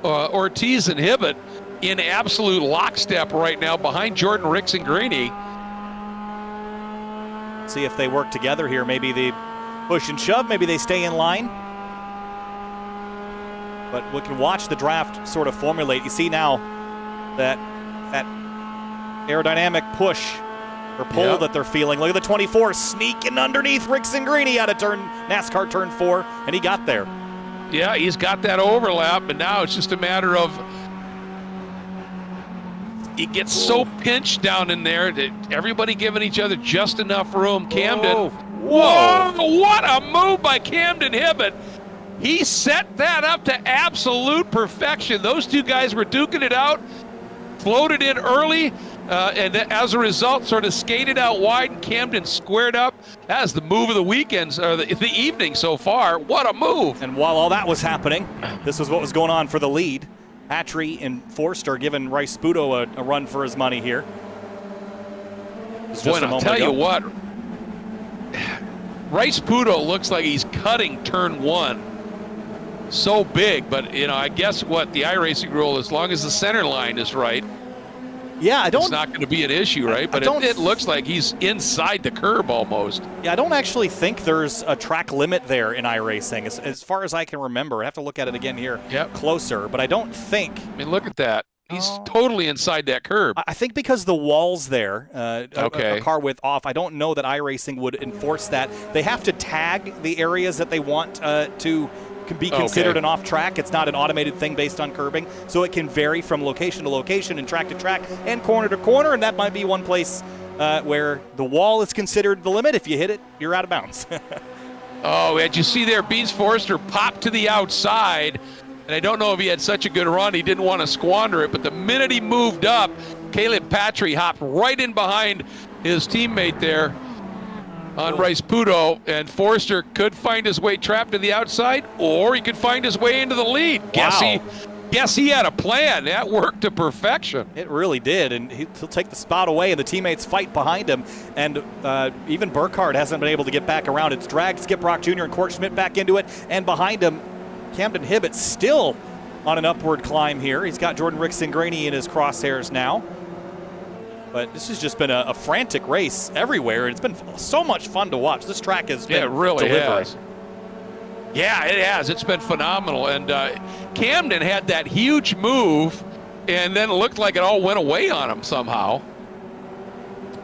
Ortiz and Hibbett, in absolute lockstep right now behind Jordan Rixengrini. See if they work together here. Maybe they push and shove, maybe they stay in line. But we can watch the draft sort of formulate. You see now that aerodynamic push or pull that they're feeling. Look at the 24 sneaking underneath Rixengrini out of NASCAR turn 4, and he got there. Yeah, he's got that overlap, but now it's just a matter of he gets so pinched down in there that everybody giving each other just enough room. Camden, whoa, what a move by Camden Hibbett. He set that up to absolute perfection. Those two guys were duking it out, floated in early, and as a result, sort of skated out wide, and Camden squared up. That is the move of the weekends, or the evening so far. What a move. And while all that was happening, this was what was going on for the lead. Hatchery and Forster giving Rice Sputo a run for his money here. Boy, I'll tell you what, Rice Sputo looks like he's cutting turn 1 so big, but I guess what the iRacing rule, as long as the center line is right, it's not going to be an issue, right? But it looks like he's inside the curb almost. Yeah, I don't actually think there's a track limit there in iRacing, as far as I can remember. I have to look at it again here closer, but I don't think. I mean, look at that. He's totally inside that curb. I think because the wall's there, a car width off, I don't know that iRacing would enforce that. They have to tag the areas that they want to be considered an off-track. It's not an automated thing based on curbing, so it can vary from location to location and track to track and corner to corner, and that might be one place where the wall is considered the limit. If you hit it, you're out of bounds. Did you see there, Beans Forster popped to the outside, and I don't know if he had such a good run, he didn't want to squander it, but the minute he moved up, Caleb Patry hopped right in behind his teammate there on Rice Sputo, and Forster could find his way trapped to the outside, or he could find his way into the lead. Guess he had a plan. That worked to perfection. It really did, and he'll take the spot away, and the teammates fight behind him, and even Burkhardt hasn't been able to get back around. It's dragged Skip Brock Jr. and Court Schmidt back into it, and behind him, Camden Hibbett still on an upward climb here. He's got Jordan Rixengrini in his crosshairs now. But this has just been a frantic race everywhere. It's been so much fun to watch. This track has been delivering. Yeah, it has. It's been phenomenal. And Camden had that huge move, and then it looked like it all went away on him somehow.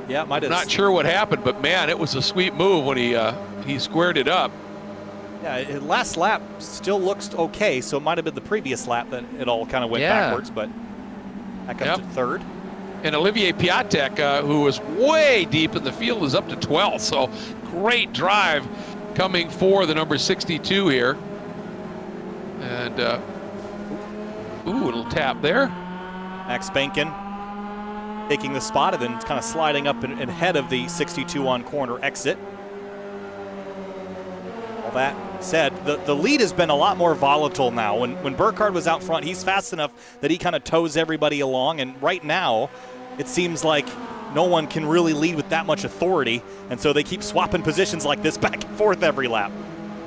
Yeah, it might have. Not sure what happened, but man, it was a sweet move when he squared it up. Yeah, last lap still looks okay, so it might have been the previous lap that it all kind of went backwards, but back up to third. And Olivier Piatek, who was way deep in the field, is up to 12th. So great drive coming for the number 62 here. And, a little tap there. Max Bankin taking the spot, and then it's kind of sliding up and ahead of the 62 on corner exit. All that said, the lead has been a lot more volatile now. When Burkhardt was out front, he's fast enough that he kind of tows everybody along, and right now it seems like no one can really lead with that much authority, and so they keep swapping positions like this back and forth every lap.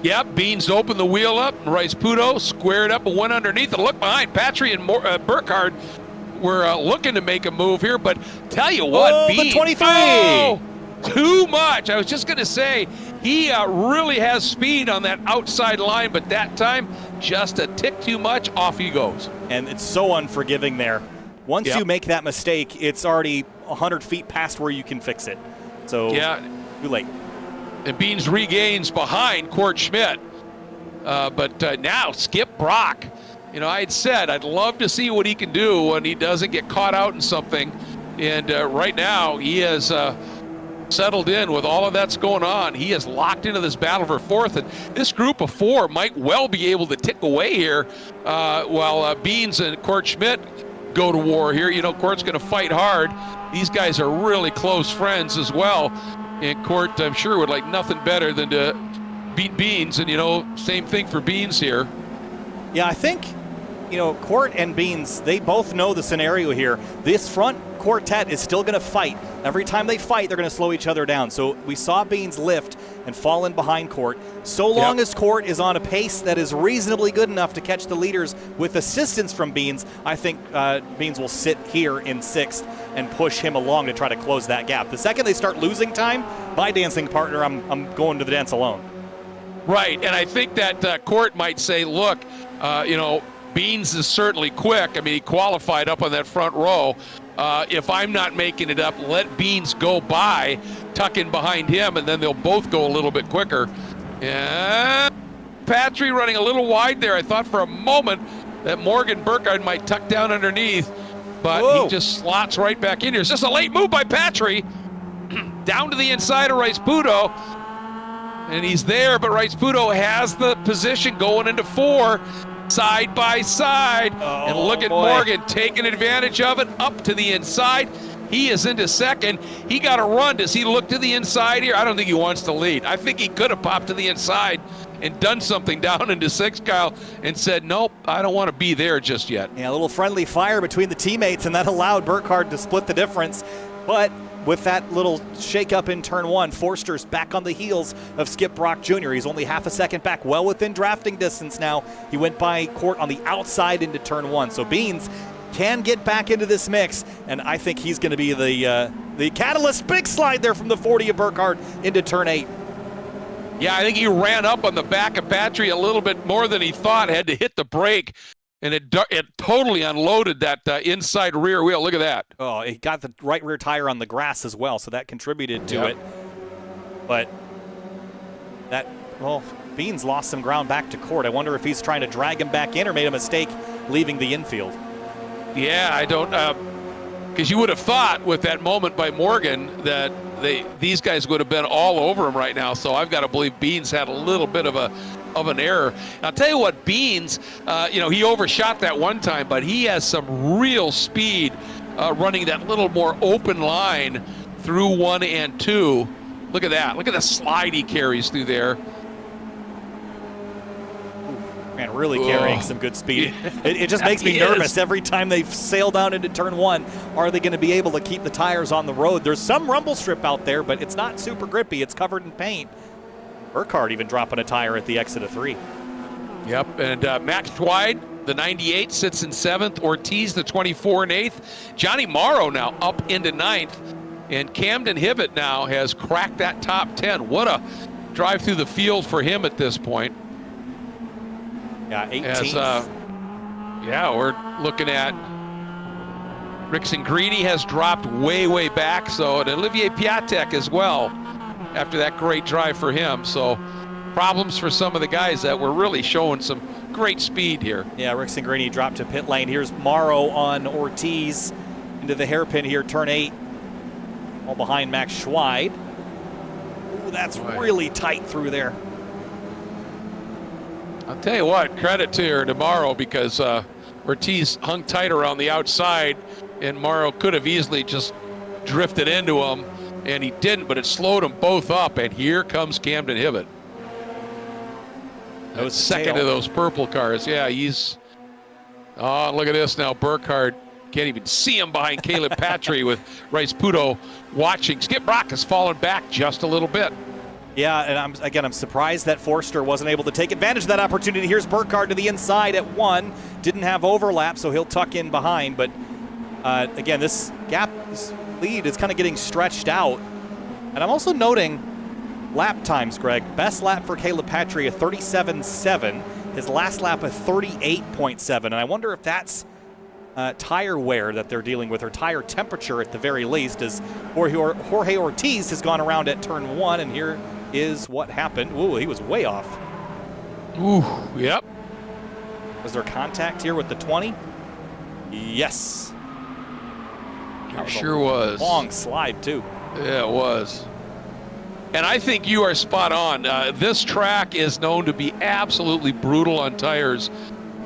Yep, Beans opened the wheel up, and Rice Sputo squared up and went underneath. And look behind, Patry and Burkhardt were looking to make a move here, but tell you what, Beans, the 23! Too much. I was just going to say, he really has speed on that outside line, but that time, just a tick too much, off he goes. And it's so unforgiving there. Once you make that mistake, it's already 100 feet past where you can fix it. So, too late. And Beans regains behind Court Schmidt. But now, Skip Brock. I had said I'd love to see what he can do when he doesn't get caught out in something. And right now, he has settled in with all of that's going on. He is locked into this battle for fourth, and this group of four might well be able to tick away here while Beans and Court Schmidt go to war here. Court's going to fight hard. These guys are really close friends as well. And Court, I'm sure, would like nothing better than to beat Beans, and, same thing for Beans here. Yeah, I think, Court and Beans, they both know the scenario here. This front quartet is still going to fight. Every time they fight, they're going to slow each other down. So we saw Beans lift and fall in behind Court. So long as Court is on a pace that is reasonably good enough to catch the leaders with assistance from Beans, I think Beans will sit here in 6th and push him along to try to close that gap. The second they start losing time, my dancing partner, I'm going to the dance alone. Right, and I think that Court might say, look, Beans is certainly quick. I mean, he qualified up on that front row. If I'm not making it up, let Beans go by, tuck in behind him, and then they'll both go a little bit quicker. And Patry running a little wide there. I thought for a moment that Morgan Burkhardt might tuck down underneath, but he just slots right back in here. It's just a late move by Patry. Down to the inside of Rice-Puto. And he's there, but Rice-Puto has the position going into 4. Side by side, and look at Morgan taking advantage of it up to the inside. He is into 2nd. He got a run. Does he look to the inside here? I don't think he wants to lead. I think he could have popped to the inside and done something down into 6th, Kyle, and said, nope, I don't want to be there just yet. Yeah, a little friendly fire between the teammates, and that allowed Burkhardt to split the difference. But with that little shake-up in turn 1, Forster's back on the heels of Skip Brock Jr. He's only half a second back, well within drafting distance now. He went by Court on the outside into turn 1. So Beans can get back into this mix, and I think he's going to be the catalyst. Big slide there from the 40 of Burkhardt into turn 8. Yeah, I think he ran up on the back of Patry a little bit more than he thought, had to hit the brake. And it totally unloaded that inside rear wheel. Look at that. Oh, he got the right rear tire on the grass as well, so that contributed to it. But Beans lost some ground back to Court. I wonder if he's trying to drag him back in or made a mistake leaving the infield. Yeah, I don't, because you would have thought with that moment by Morgan that these guys would have been all over him right now. So I've got to believe Beans had a little bit of an error. I'll tell you what, Beans, he overshot that one time, but he has some real speed running that little more open line through 1 and 2. Look at that. Look at the slide he carries through there. Man, really carrying some good speed. It just makes me nervous every time they sail down into turn 1. Are they going to be able to keep the tires on the road? There's some rumble strip out there, but it's not super grippy. It's covered in paint. Burkhardt even dropping a tire at the exit of 3. Yep, and Max Schweid, the 98, sits in 7th. Ortiz, the 24, in 8th. Johnny Morrow now up into 9th. And Camden Hibbett now has cracked that top 10. What a drive through the field for him at this point. Yeah, 18th. We're looking at Rickson Greeny has dropped way, way back. So, and Olivier Piatek as well after that great drive for him. So problems for some of the guys that were really showing some great speed here. Yeah, Rickson Greeny dropped to pit lane. Here's Morrow on Ortiz into the hairpin here, turn 8. All behind Max Schweid. Ooh, that's really tight through there. I'll tell you what, credit to her tomorrow, because Ortiz hung tight around the outside, and Morrow could have easily just drifted into him, and he didn't, but it slowed them both up, and here comes Camden Hibbett. That was second of those purple cars. Yeah, he's... Oh, look at this now. Burkhardt can't even see him behind Caleb Patry with Rice-Puto watching. Skip Brock has fallen back just a little bit. Yeah, and I'm surprised that Forster wasn't able to take advantage of that opportunity. Here's Burkhardt to the inside at 1. Didn't have overlap, so he'll tuck in behind. But again, this lead is kind of getting stretched out. And I'm also noting lap times, Greg. Best lap for Caleb Patry, a 37.7. His last lap, a 38.7. And I wonder if that's tire wear that they're dealing with, or tire temperature at the very least, as Jorge Ortiz has gone around at turn 1, and here is what happened. Ooh, he was way off. Ooh, yep. Was there contact here with the 20? Yes. It sure was. Long slide, too. Yeah, it was. And I think you are spot on. This track is known to be absolutely brutal on tires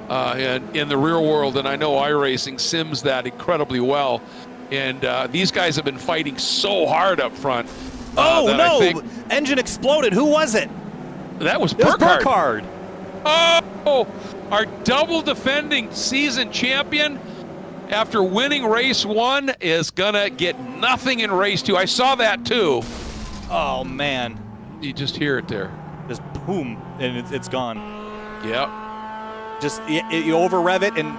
and in the real world, and I know iRacing sims that incredibly well. And these guys have been fighting so hard up front. Oh, that no! I think Engine exploded. Who was it? that was It was Burkhardt. Burkhardt. Oh, our double defending season champion after winning race 1 is gonna get nothing in race 2. I saw that too. Oh, man. You just hear it there. Just boom, and it's gone. Yep. Just you over rev it, and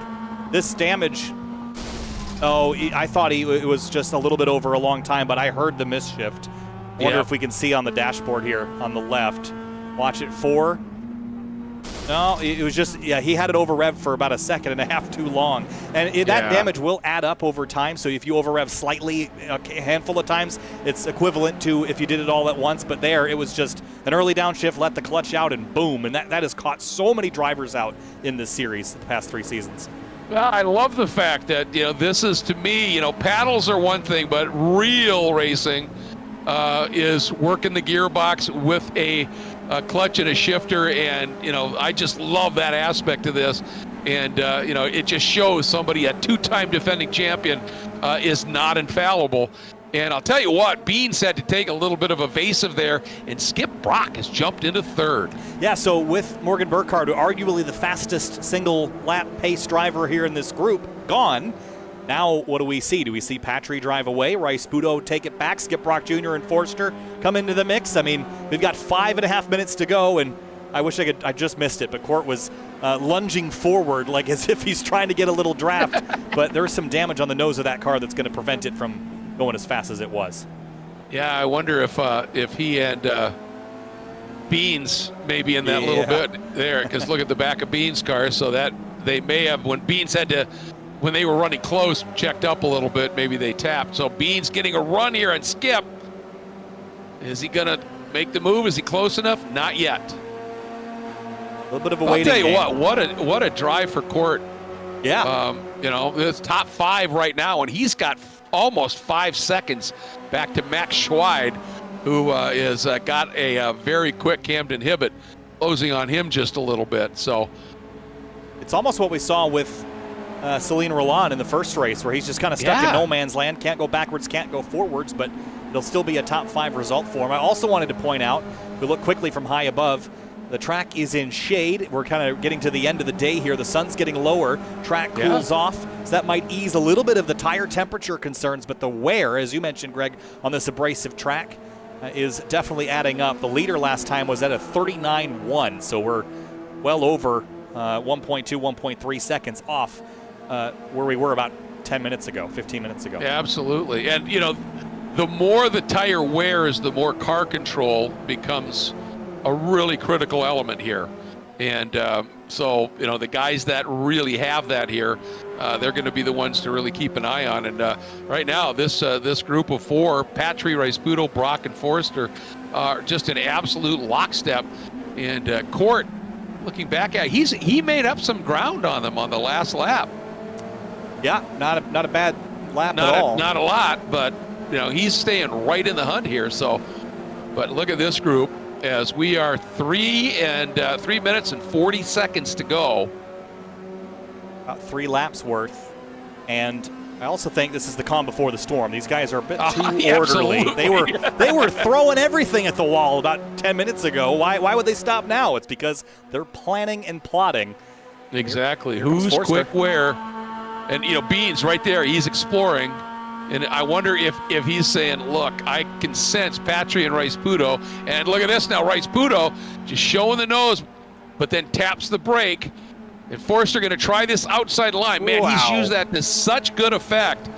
this damage. Oh, I thought it was just a little bit over a long time, but I heard the misshift. Wonder if we can see on the dashboard here on the left. Watch it, 4. No, it was just, he had it over rev for about a second and a half too long. And that damage will add up over time. So if you over rev slightly a handful of times, it's equivalent to if you did it all at once. But there, it was just an early downshift, let the clutch out, and boom. And that has caught so many drivers out in this series the past 3 seasons. Well, I love the fact that, this is, to me, paddles are one thing, but real racing is working the gearbox with a clutch and a shifter, and I just love that aspect of this. And it just shows somebody, a 2-time defending champion, is not infallible. And I'll tell you what, Beans had to take a little bit of evasive there, and Skip Brock has jumped into 3rd. Yeah, so with Morgan Burkhardt, arguably the fastest single lap pace driver here in this group, gone. Now, what do we see? Do we see Patry drive away, Rice Budo take it back, Skip Brock Jr. and Forster come into the mix? I mean, we've got 5.5 minutes to go, and I wish I just missed it, but Court was lunging forward like as if he's trying to get a little draft, but there's some damage on the nose of that car that's going to prevent it from going as fast as it was. Yeah, I wonder if he and Beans may be in that little bit there, because look at the back of Beans' car, so that they may have, when Beans had to, when they were running close, checked up a little bit, maybe they tapped. So Beans getting a run here on Skip. Is he going to make the move? Is he close enough? Not yet. A little bit of a waiting I'll tell you game. what a drive for Court. Yeah. It's top 5 right now, and he's got almost 5 seconds back to Max Schweid, who is got a very quick Camden Hibbett, closing on him just a little bit. So it's almost what we saw with Celine Roland in the first race, where he's just kind of stuck in no man's land, can't go backwards, can't go forwards, but it'll still be a top 5 result for him. I also wanted to point out, if we look quickly from high above, the track is in shade. We're kind of getting to the end of the day here. The sun's getting lower. Track cools off, so that might ease a little bit of the tire temperature concerns, but the wear, as you mentioned, Greg, on this abrasive track is definitely adding up. The leader last time was at a 39.1, so we're well over 1.2, 1.3 seconds off where we were about 10 minutes ago, 15 minutes ago. Yeah, absolutely. And, the more the tire wears, the more car control becomes a really critical element here. And so, the guys that really have that here, they're going to be the ones to really keep an eye on. And right now, this group of 4, Patry, Rice Budo, Brock, and Forster, are just an absolute lockstep. And Court, looking back at, he made up some ground on them on the last lap. Yeah, not a bad lap at all. Not a lot, but he's staying right in the hunt here. So, but look at this group as we are 3 minutes and 40 seconds to go. About 3 laps worth, and I also think this is the calm before the storm. These guys are a bit too orderly. They were throwing everything at the wall about 10 minutes ago. Why would they stop now? It's because they're planning and plotting. Exactly. Who's quick where? And Beans right there, he's exploring. And I wonder if he's saying, look, I can sense Patry and Rice Budo. And look at this now, Rice Budo just showing the nose, but then taps the brake. And Forster going to try this outside line. Man, he's used that to such good effect.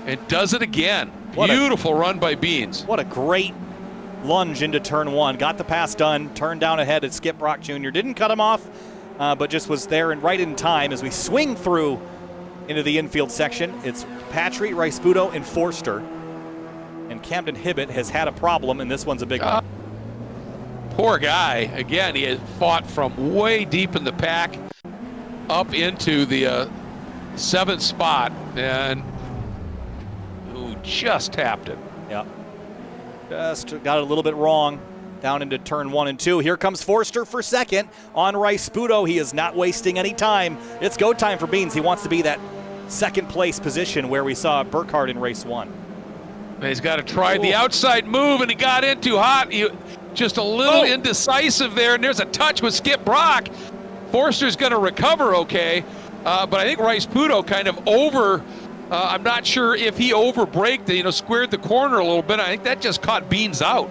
And does it again. Beautiful run by Beans. What a great lunge into turn 1. Got the pass done, turned down ahead at Skip Brock Jr. Didn't cut him off, but just was there and right in time as we swing through into the infield section. It's Patry, Rice Budo, and Forster. And Camden Hibbett has had a problem, and this one's a big one. Poor guy. Again, he had fought from way deep in the pack up into the 7th spot, and just tapped it. Yeah. Just got it a little bit wrong down into turn 1 and 2. Here comes Forster for second on Rice Budo. He is not wasting any time. It's go time for Beans. He wants to be that second place position where we saw Burkhardt in race 1. He's got to try the outside move, and he got in too hot. He just a little indecisive there, and there's a touch with Skip Brock. Forster's going to recover okay, but I think Rice Puto kind of I'm not sure if he over-braked, squared the corner a little bit. I think that just caught Beans out.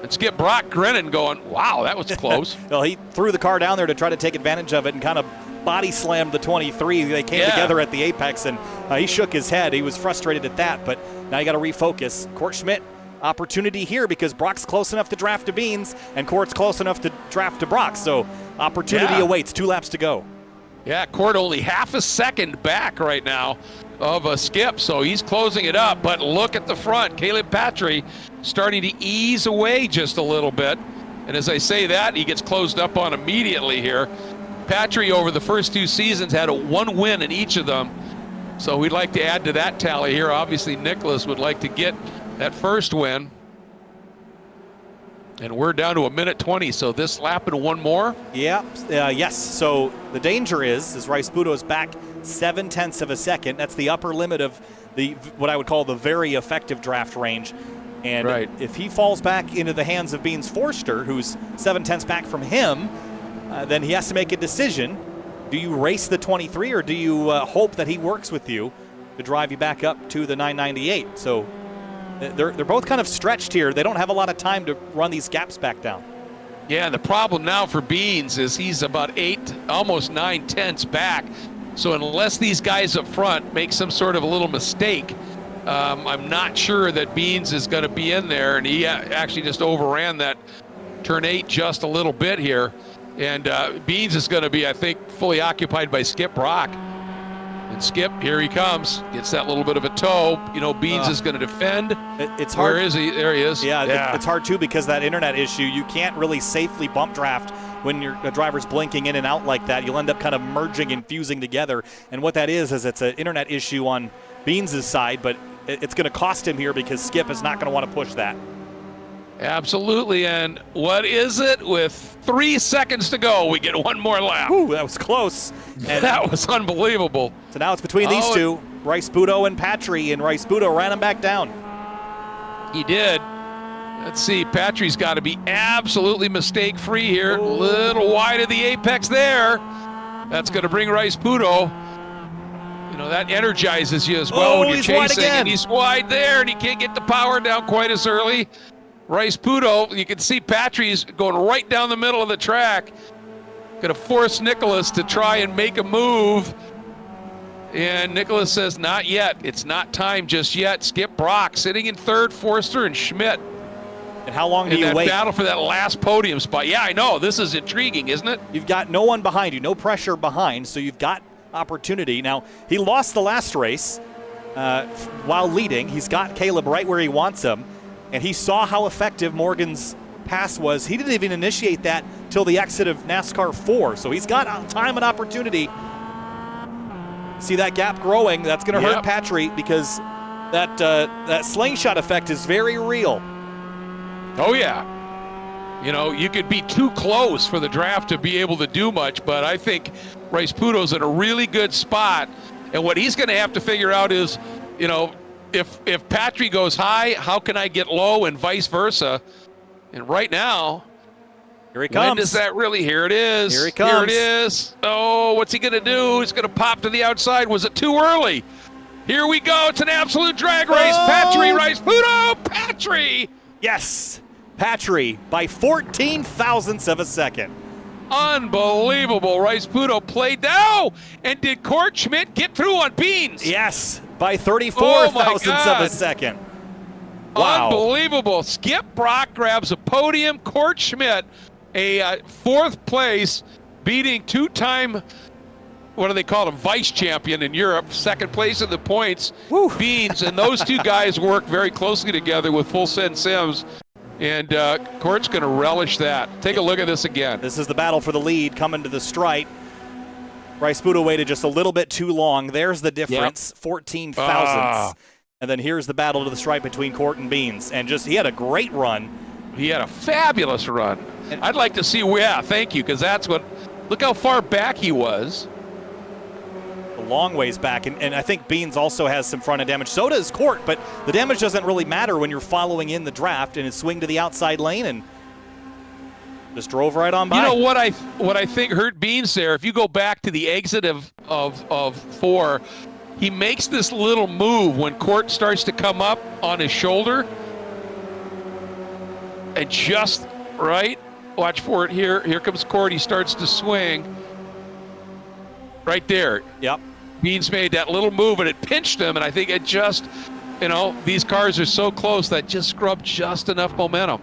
And Skip Brock grinning, going, wow, that was close. Well, he threw the car down there to try to take advantage of it and kind of body slammed the 23. They came together at the apex, and he shook his head. He was frustrated at that, but now you got to refocus. Court Schmidt, opportunity here because Brock's close enough to draft to Beans, and Court's close enough to draft to Brock. So opportunity awaits. 2 laps to go. Yeah, Court only half a second back right now of a Skip, so he's closing it up. But look at the front. Caleb Patry starting to ease away just a little bit. And as I say that, he gets closed up on immediately here. Patry over the first 2 seasons had 1 win in each of them. So we'd like to add to that tally here. Obviously, Nicholas would like to get that first win. And we're down to 1:20, so this lap and 1 more? Yes. So the danger is Rice Puto is back 0.7 of a second. That's the upper limit of what I would call the very effective draft range. And if he falls back into the hands of Beans Forster, who's 0.7 back from him, then he has to make a decision. Do you race the 23, or do you hope that he works with you to drive you back up to the 998? So they're both kind of stretched here. They don't have a lot of time to run these gaps back down. Yeah, the problem now for Beans is he's about 8, almost 9/10 back. So unless these guys up front make some sort of a little mistake, I'm not sure that Beans is going to be in there. And he actually just overran that turn 8 just a little bit here. And Beans is going to be, I think, fully occupied by Skip Brock. And Skip, here he comes, gets that little bit of a toe. Beans is going to defend. It's hard. Where is he? There he is. Yeah. It's hard, too, because that internet issue, you can't really safely bump draft when the driver's blinking in and out like that. You'll end up kind of merging and fusing together. And what that is it's an internet issue on Beans' side, but it's going to cost him here because Skip is not going to want to push that. Absolutely, and what is it? With 3 seconds to go, we get 1 more lap. Ooh, that was close. And that was unbelievable. So now it's between these two, Rice Puto and Patry, and Rice Puto ran him back down. He did. Let's see, Patry's got to be absolutely mistake-free here. A little wide of the apex there. That's going to bring Rice Puto. That energizes you as well when you're chasing. And he's wide there, and he can't get the power down quite as early. Rice Puto, you can see Patry's going right down the middle of the track. Going to force Nicholas to try and make a move. And Nicholas says, not yet. It's not time just yet. Skip Brock sitting in third, Forster and Schmidt. And how long do you wait? Battle for that last podium spot. Yeah, I know. This is intriguing, isn't it? You've got no one behind you, no pressure behind, so you've got opportunity. Now, he lost the last race while leading. He's got Caleb right where he wants him. And he saw how effective Morgan's pass was. He didn't even initiate that till the exit of NASCAR 4. So he's got time and opportunity. See that gap growing. That's going to hurt Patry because that slingshot effect is very real. Oh, yeah. You could be too close for the draft to be able to do much, but I think Rice Puto's in a really good spot. And what he's going to have to figure out is, if Patry goes high, how can I get low, and vice versa? And right now, here he comes. When does that really? Here it is. Here he comes. Here it is. Oh, what's he going to do? He's going to pop to the outside. Was it too early? Here we go. It's an absolute drag race. Patry, Rice Puto, Patry. Yes, Patry by 14 thousandths of a second. Unbelievable. Rice Puto played down. And did Court Schmidt get through on Beans? Yes, by 34 thousandths of a second. Wow. Unbelievable. Skip Brock grabs a podium. Court Schmidt, a 4th place, beating 2-time, what do they call him, vice champion in Europe, 2nd place in the points, Beans. And those 2 guys work very closely together with Full Send Sims. And Court's going to relish that. Take a look at this again. This is the battle for the lead coming to the stripe. Rice Puto waited just a little bit too long. There's the difference, 14 thousandths. And then here's the battle to the stripe between Court and Beans. And he had a great run. He had a fabulous run. I'd like to see, thank you, because that's look how far back he was. a long ways back. And I think Beans also has some front end damage. So does Court, but the damage doesn't really matter when you're following in the draft, and his swing to the outside lane and just drove right on by. You know what I think hurt Beans there, if you go back to the exit of 4, he makes this little move when Court starts to come up on his shoulder. And just right, watch for it here. Here comes Court. He starts to swing. Right there. Yep. Beans made that little move, and it pinched him, and I think it just, these cars are so close that just scrubbed just enough momentum.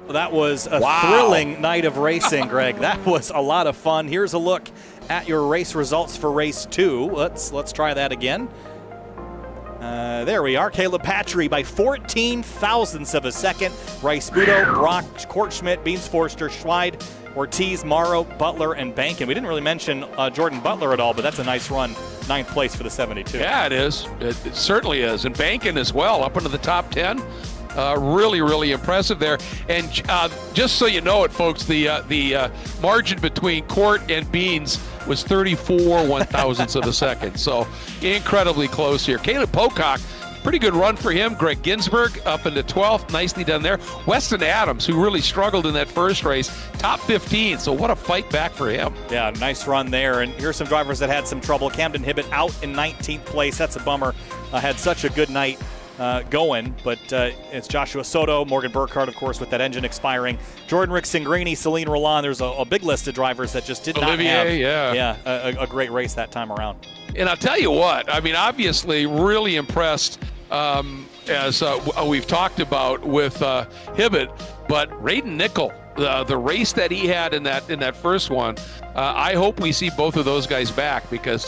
That was a thrilling night of racing, Greg. That was a lot of fun. Here's a look at your race results for race 2. Let's try that again. There we are. Caleb Patry by 14 thousandths of a second. Rice Budo, Brock, Kortschmidt, Beans Forster, Schweid, Ortiz, Morrow, Butler, and Bankin. We didn't really mention Jordan Butler at all, but that's a nice run. 9th place for the 72. Yeah, it is. It certainly is. And Bankin as well, up into the top 10. Really, really impressive there. And just so you know it, folks, the margin between Court and Beans was 34 one-thousandths of a second. So incredibly close here. Caleb Pocock, pretty good run for him. Greg Ginsburg up into 12th. Nicely done there. Weston Adams, who really struggled in that first race, top 15. So what a fight back for him. Yeah, nice run there. And here's some drivers that had some trouble. Camden Hibbett out in 19th place. That's a bummer. Had such a good night going, but it's Joshua Soto, Morgan Burkhardt, of course, with that engine expiring. Jordan Rick-Singrini, Celine Roland. There's a big list of drivers that just did not have a great race that time around. And I'll tell you what, I mean, obviously really impressed as we've talked about with Hibbett, but Raiden Nickel, the race that he had in that first one, I hope we see both of those guys back, because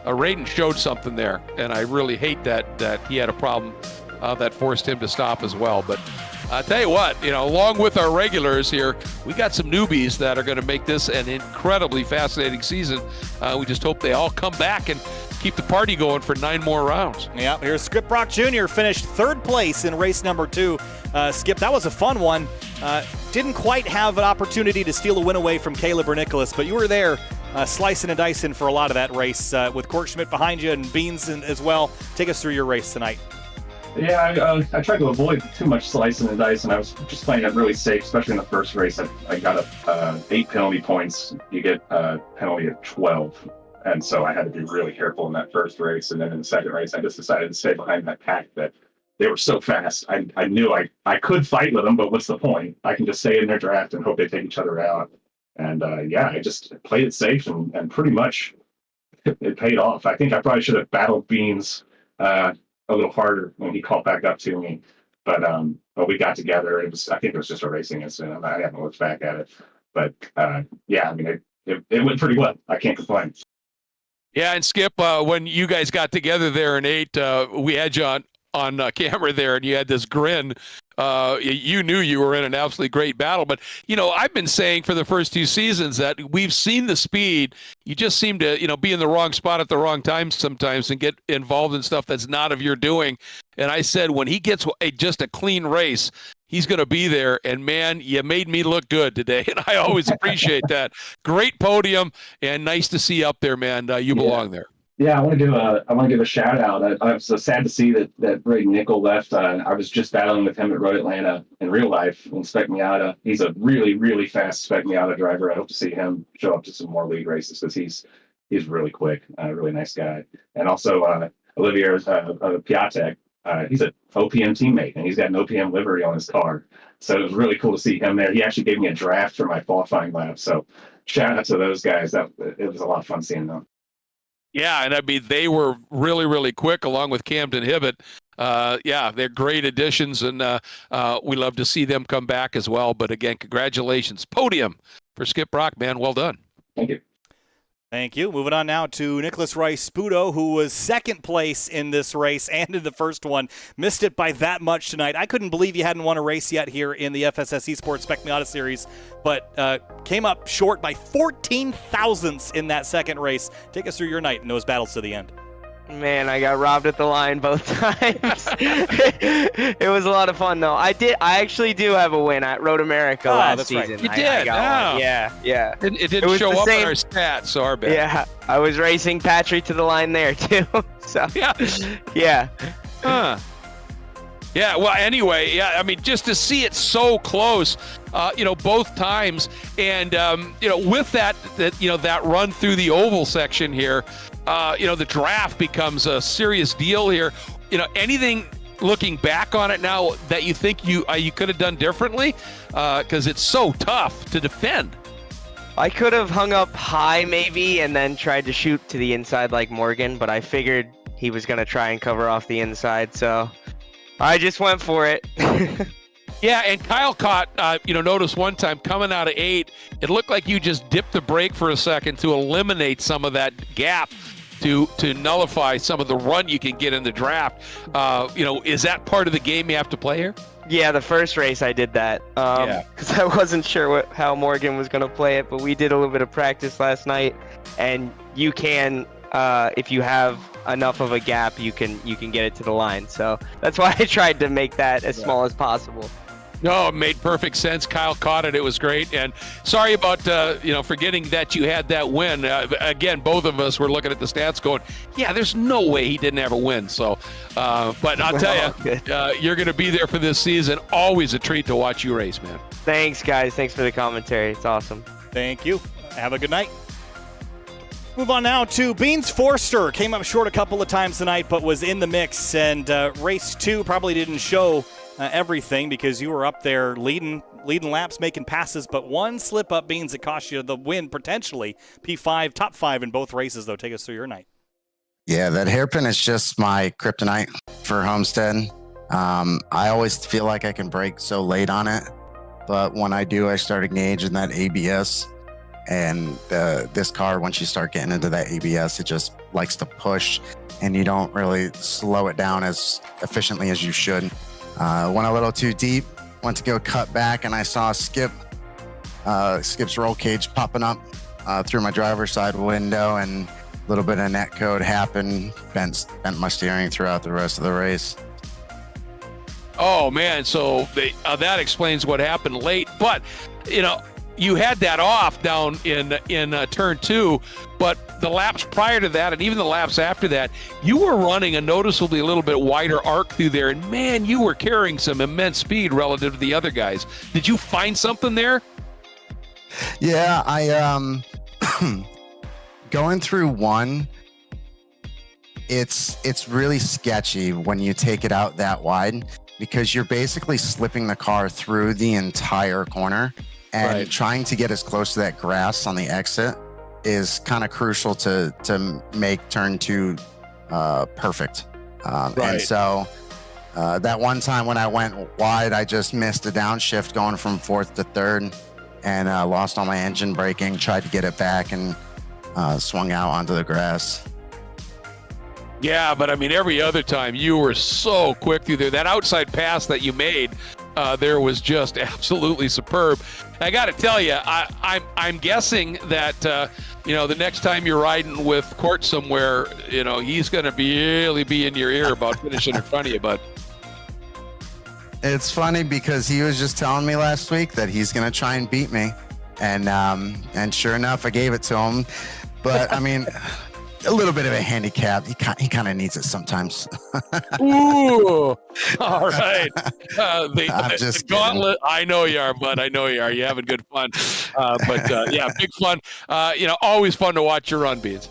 Raiden showed something there, and I really hate that he had a problem that forced him to stop as well. But I'll tell you what, along with our regulars here, we got some newbies that are going to make this an incredibly fascinating season. We just hope they all come back and keep the party going for 9 more rounds. Yeah, here's Skip Brock Jr. finished 3rd place in race number 2. Skip, that was a fun one. Didn't quite have an opportunity to steal a win away from Caleb or Nicholas, but you were there slicing and dicing for a lot of that race with Kortschmidt behind you and Beans as well. Take us through your race tonight. Yeah, I tried to avoid too much slicing and dicing. I was just playing it really safe, especially in the first race. I got 8 penalty points. You get a penalty of 12. And so I had to be really careful in that first race. And then in the second race, I just decided to stay behind that pack that they were so fast. I knew I could fight with them, but what's the point? I can just stay in their draft and hope they take each other out. And I just played it safe and pretty much it paid off. I think I probably should have battled Beans a little harder when he caught back up to me. But we got together. I think it was just a racing incident. I haven't looked back at it. But it went pretty well. I can't complain. Yeah, and Skip, when you guys got together there in 8, we had you on camera there, and you had this grin. You knew you were in an absolutely great battle. But, I've been saying for the first 2 seasons that we've seen the speed. You just seem to, be in the wrong spot at the wrong time sometimes and get involved in stuff that's not of your doing. And I said, when he gets just a clean race, he's going to be there. And, man, you made me look good today. And I always appreciate that. Great podium, and nice to see you up there, man. You belong there. Yeah, I want to give a shout out. I was so sad to see that Braden Nickel left. I was just battling with him at Road Atlanta in real life in Spec Miata. He's a really, really fast Spec Miata driver. I hope to see him show up to some more league races because he's really quick, really nice guy. And also Olivier Piatek. He's an OPM teammate, and he's got an OPM livery on his car. So it was really cool to see him there. He actually gave me a draft for my qualifying lap. So shout out to those guys. It was a lot of fun seeing them. Yeah, and I mean, they were really, really quick along with Camden Hibbett. They're great additions, and we love to see them come back as well. But again, congratulations. Podium for Skip Brock, man. Well done. Thank you. Thank you. Moving on now to Nicholas Rice Spudo, who was 2nd place in this race and in the first one. Missed it by that much tonight. I couldn't believe you hadn't won a race yet here in the FSS Esports Spec Miata Series, but came up short by 14 thousandths in that second race. Take us through your night and those battles to the end. Man, I got robbed at the line both times. It was a lot of fun though. I actually do have a win at Road America last that's right. season. You I did? got one. Oh. Yeah. It didn't was show the up same- on our stats, so our bad. Yeah, I was racing Patrick to the line there too. So Yeah. yeah. Huh. Yeah, well, anyway, yeah, I mean, just to see it so close, both times, and, with that run through the oval section here, the draft becomes a serious deal here. Anything looking back on it now that you think you could have done differently? Because it's so tough to defend. I could have hung up high maybe and then tried to shoot to the inside like Morgan, but I figured he was going to try and cover off the inside, so I just went for it. Yeah, and Kyle caught, notice one time coming out of 8, it looked like you just dipped the brake for a second to eliminate some of that gap to nullify some of the run you can get in the draft. Is that part of the game you have to play here? Yeah, the first race I did that because I wasn't sure how Morgan was going to play it, but we did a little bit of practice last night, and you can, if you have enough of a gap, you can get it to the line. So that's why I tried to make that as small as possible. No, it made perfect sense. Kyle caught it. It was great. And sorry about, forgetting that you had that win. Again, both of us were looking at the stats going, yeah, there's no way he didn't have a win. So, but I'll tell you, you're going to be there for this season. Always a treat to watch you race, man. Thanks, guys. Thanks for the commentary. It's awesome. Thank you. Have a good night. Move on now to Beans Forster. Came up short a couple of times tonight, but was in the mix. And race 2 probably didn't show everything because you were up there leading laps, making passes, but one slip up, Beans, that cost you the win potentially. P5, top 5 in both races, though. Take us through your night. Yeah, that hairpin is just my kryptonite for Homestead. I always feel like I can brake so late on it, but when I do, I start engaging that ABS. And this car, once you start getting into that ABS, it just likes to push, and you don't really slow it down as efficiently as you should. Went a little too deep, went to go cut back, and I saw Skip's roll cage popping up through my driver's side window, and a little bit of net code happened, bent my steering throughout the rest of the race. Oh, man, so that explains what happened late. But, you had that off down in turn 2, but the laps prior to that and even the laps after that, you were running a noticeably a little bit wider arc through there, and man, you were carrying some immense speed relative to the other guys. Did you find something there? Yeah, I going through 1, it's really sketchy when you take it out that wide, because you're basically slipping the car through the entire corner. And right. Trying to get as close to that grass on the exit is kind of crucial to make turn 2 perfect. Right. And so that one time when I went wide, I just missed a downshift going from 4th to 3rd and lost all my engine braking, tried to get it back, and swung out onto the grass. Yeah, but I mean, every other time you were so quick through there. That outside pass that you made there was just absolutely superb. I got to tell you, I'm guessing that the next time you're riding with Court somewhere, he's going to really be in your ear about finishing in front of you, bud. It's funny because he was just telling me last week that he's going to try and beat me, and sure enough, I gave it to him. But I mean, a little bit of a handicap. He kind of needs it sometimes. Ooh, all right. The just gauntlet. I know you are, bud. I know you are. You're having good fun. But yeah, big fun. Always fun to watch your run, Beans.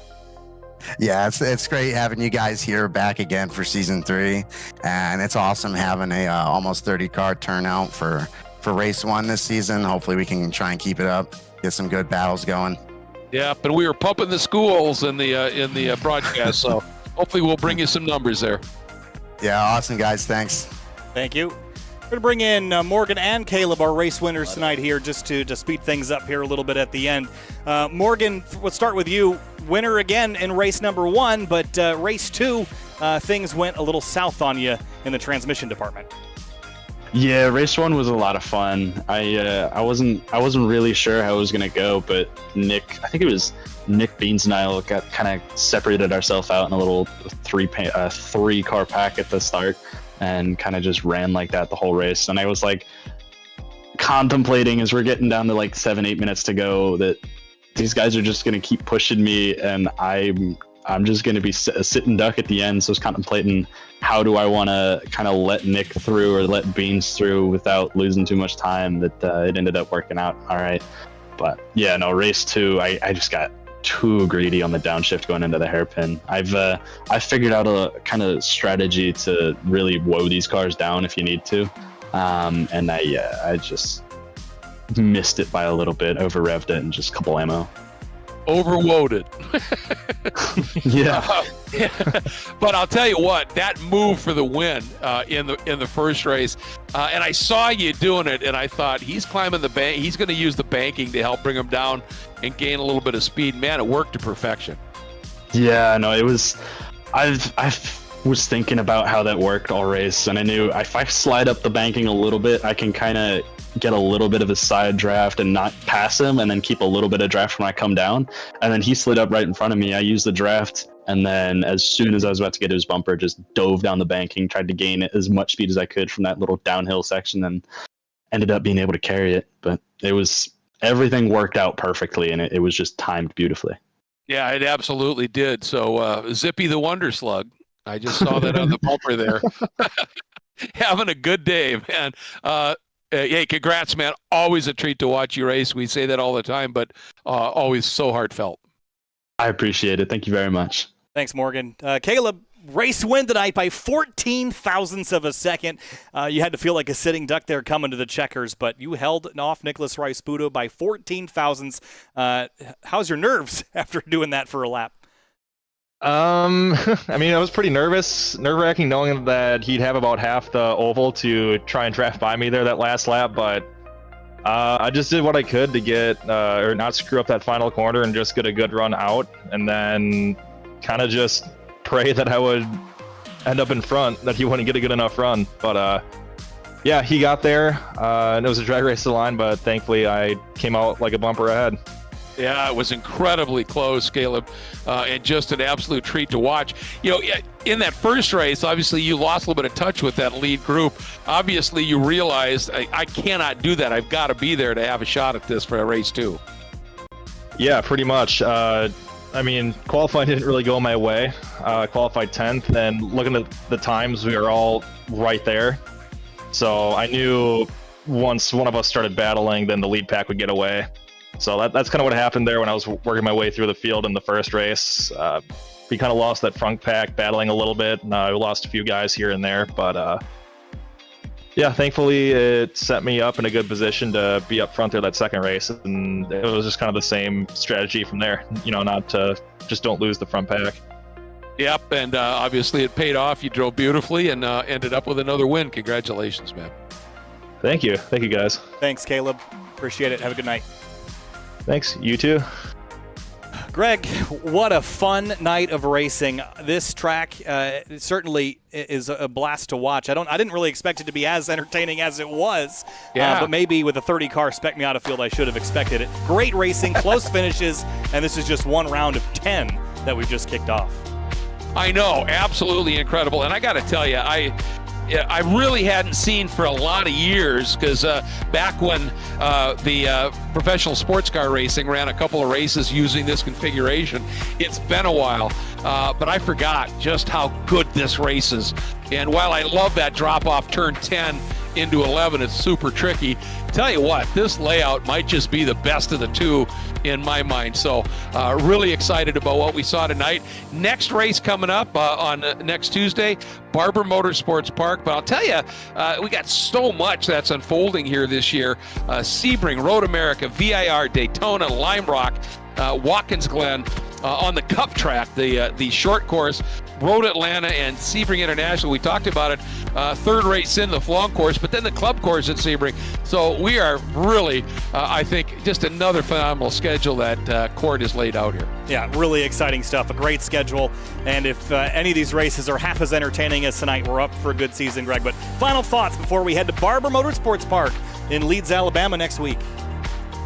Yeah, it's great having you guys here back again for season 3, and it's awesome having a almost 30 car turnout for race 1 this season. Hopefully, we can try and keep it up, get some good battles going. Yeah, but we were pumping the schools in the broadcast, so hopefully we'll bring you some numbers there. Yeah, awesome, guys. Thanks. Thank you. We're going to bring in Morgan and Caleb, our race winners tonight here, just to speed things up here a little bit at the end. Morgan, let's start with you. Winner again in race number 1, but race 2, things went a little south on you in the transmission department. Yeah, race 1 was a lot of fun. I wasn't really sure how it was gonna go, but Nick, I think it was Nick Beans and I got kind of separated ourselves out in a little three car pack at the start, and kind of just ran like that the whole race. And I was like contemplating as we're getting down to like 7-8 minutes to go that these guys are just going to keep pushing me, and I'm just going to be a sitting duck at the end. So I was contemplating, how do I want to kind of let Nick through or let Beans through without losing too much time. That it ended up working out all right. But yeah, no, race 2, I just got too greedy on the downshift going into the hairpin. I figured out a kind of strategy to really woe these cars down if you need to, and I just missed it by a little bit, over revved it, and just a couple ammo. Overloaded. Yeah. But I'll tell you what, that move for the win in the first race, and I saw you doing it, and I thought, he's climbing the bank. He's going to use the banking to help bring him down and gain a little bit of speed. Man, it worked to perfection. Yeah, no, it was. I was thinking about how that worked all race, and I knew if I slide up the banking a little bit, I can kind of get a little bit of a side draft and not pass him, and then keep a little bit of draft when I come down. And then he slid up right in front of me. I used the draft, and then as soon as I was about to get to his bumper, just dove down the banking, tried to gain as much speed as I could from that little downhill section, and ended up being able to carry it. But everything worked out perfectly, and it was just timed beautifully. Yeah, it absolutely did. So Zippy the Wonder Slug, I just saw that on the bumper there. Having a good day, man. Hey, congrats, man. Always a treat to watch you race. We say that all the time, but always so heartfelt. I appreciate it. Thank you very much. Thanks, Morgan. Caleb, race win tonight by 14 thousandths of a second. You had to feel like a sitting duck there coming to the checkers, but you held off Nicholas Rice-Budo by 14 thousandths. How's your nerves after doing that for a lap? I mean, I was pretty nerve-wracking knowing that he'd have about half the oval to try and draft by me there that last lap, but I just did what I could to get, or not screw up that final corner and just get a good run out, and then kind of just pray that I would end up in front, that he wouldn't get a good enough run. But yeah, he got there, and it was a drag race to the line, but thankfully I came out like a bumper ahead. Yeah, it was incredibly close, Caleb, and just an absolute treat to watch. You know, in that first race, obviously you lost a little bit of touch with that lead group. Obviously, you realized, I cannot do that. I've got to be there to have a shot at this for race 2. Yeah, pretty much. I mean, qualifying didn't really go my way. Qualified 10th, and looking at the times, we were all right there. So I knew once one of us started battling, then the lead pack would get away. So that's kind of what happened there when I was working my way through the field in the first race. We kind of lost that front pack battling a little bit. We lost a few guys here and there, but yeah, thankfully it set me up in a good position to be up front there that second race, and it was just kind of the same strategy from there. You know, not to just don't lose the front pack. Yep, and obviously it paid off. You drove beautifully and ended up with another win. Congratulations, man. Thank you guys. Thanks, Caleb. Appreciate it. Have a good night. Thanks. You too. Greg, what a fun night of racing. This track certainly is a blast to watch. I didn't really expect it to be as entertaining as it was. Yeah. But maybe with a 30-car Spec Miata field, I should have expected it. Great racing, close finishes, and this is just one round of 10 that we've just kicked off. I know, absolutely incredible. And I got to tell you, I really hadn't seen for a lot of years, because back when the professional sports car racing ran a couple of races using this configuration, it's been a while, but I forgot just how good this race is. And while I love that drop off turn 10 into 11, it's super tricky. Tell you what, this layout might just be the best of the two in my mind. So really excited about what we saw tonight. Next race coming up on next Tuesday, Barber Motorsports Park. But I'll tell you, we got so much that's unfolding here this year. Sebring, Road America, VIR, Daytona, Lime Rock, Watkins Glen, on the Cup track, the short course, Road Atlanta and Sebring International. We talked about it. Third race in the long course, but then the club course at Sebring. So we are really, I think, just another phenomenal schedule that Court has laid out here. Yeah, really exciting stuff. A great schedule. And if any of these races are half as entertaining as tonight, we're up for a good season, Greg. But final thoughts before we head to Barber Motorsports Park in Leeds, Alabama next week.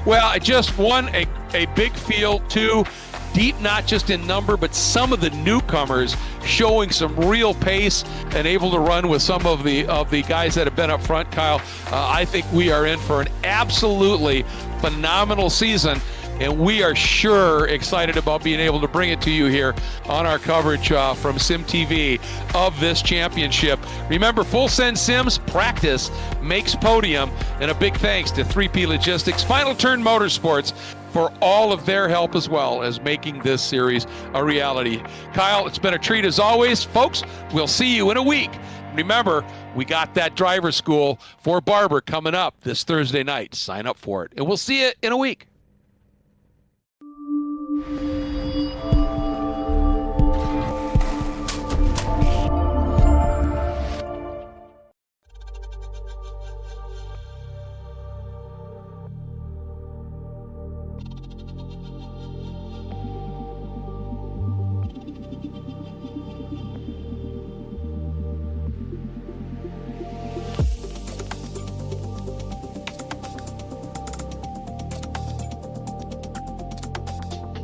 Well, just one, a big field. Two, deep, not just in number, but some of the newcomers showing some real pace and able to run with some of the guys that have been up front, Kyle. I think we are in for an absolutely phenomenal season, and we are sure excited about being able to bring it to you here on our coverage from Sim TV of this championship. Remember, Full Send Sims, practice makes podium, and a big thanks to 3P Logistics, Final Turn Motorsports, for all of their help as well as making this series a reality. Kyle, it's been a treat as always. Folks, we'll see you in a week. Remember, we got that driver school for Barber coming up this Thursday night. Sign up for it, and we'll see you in a week.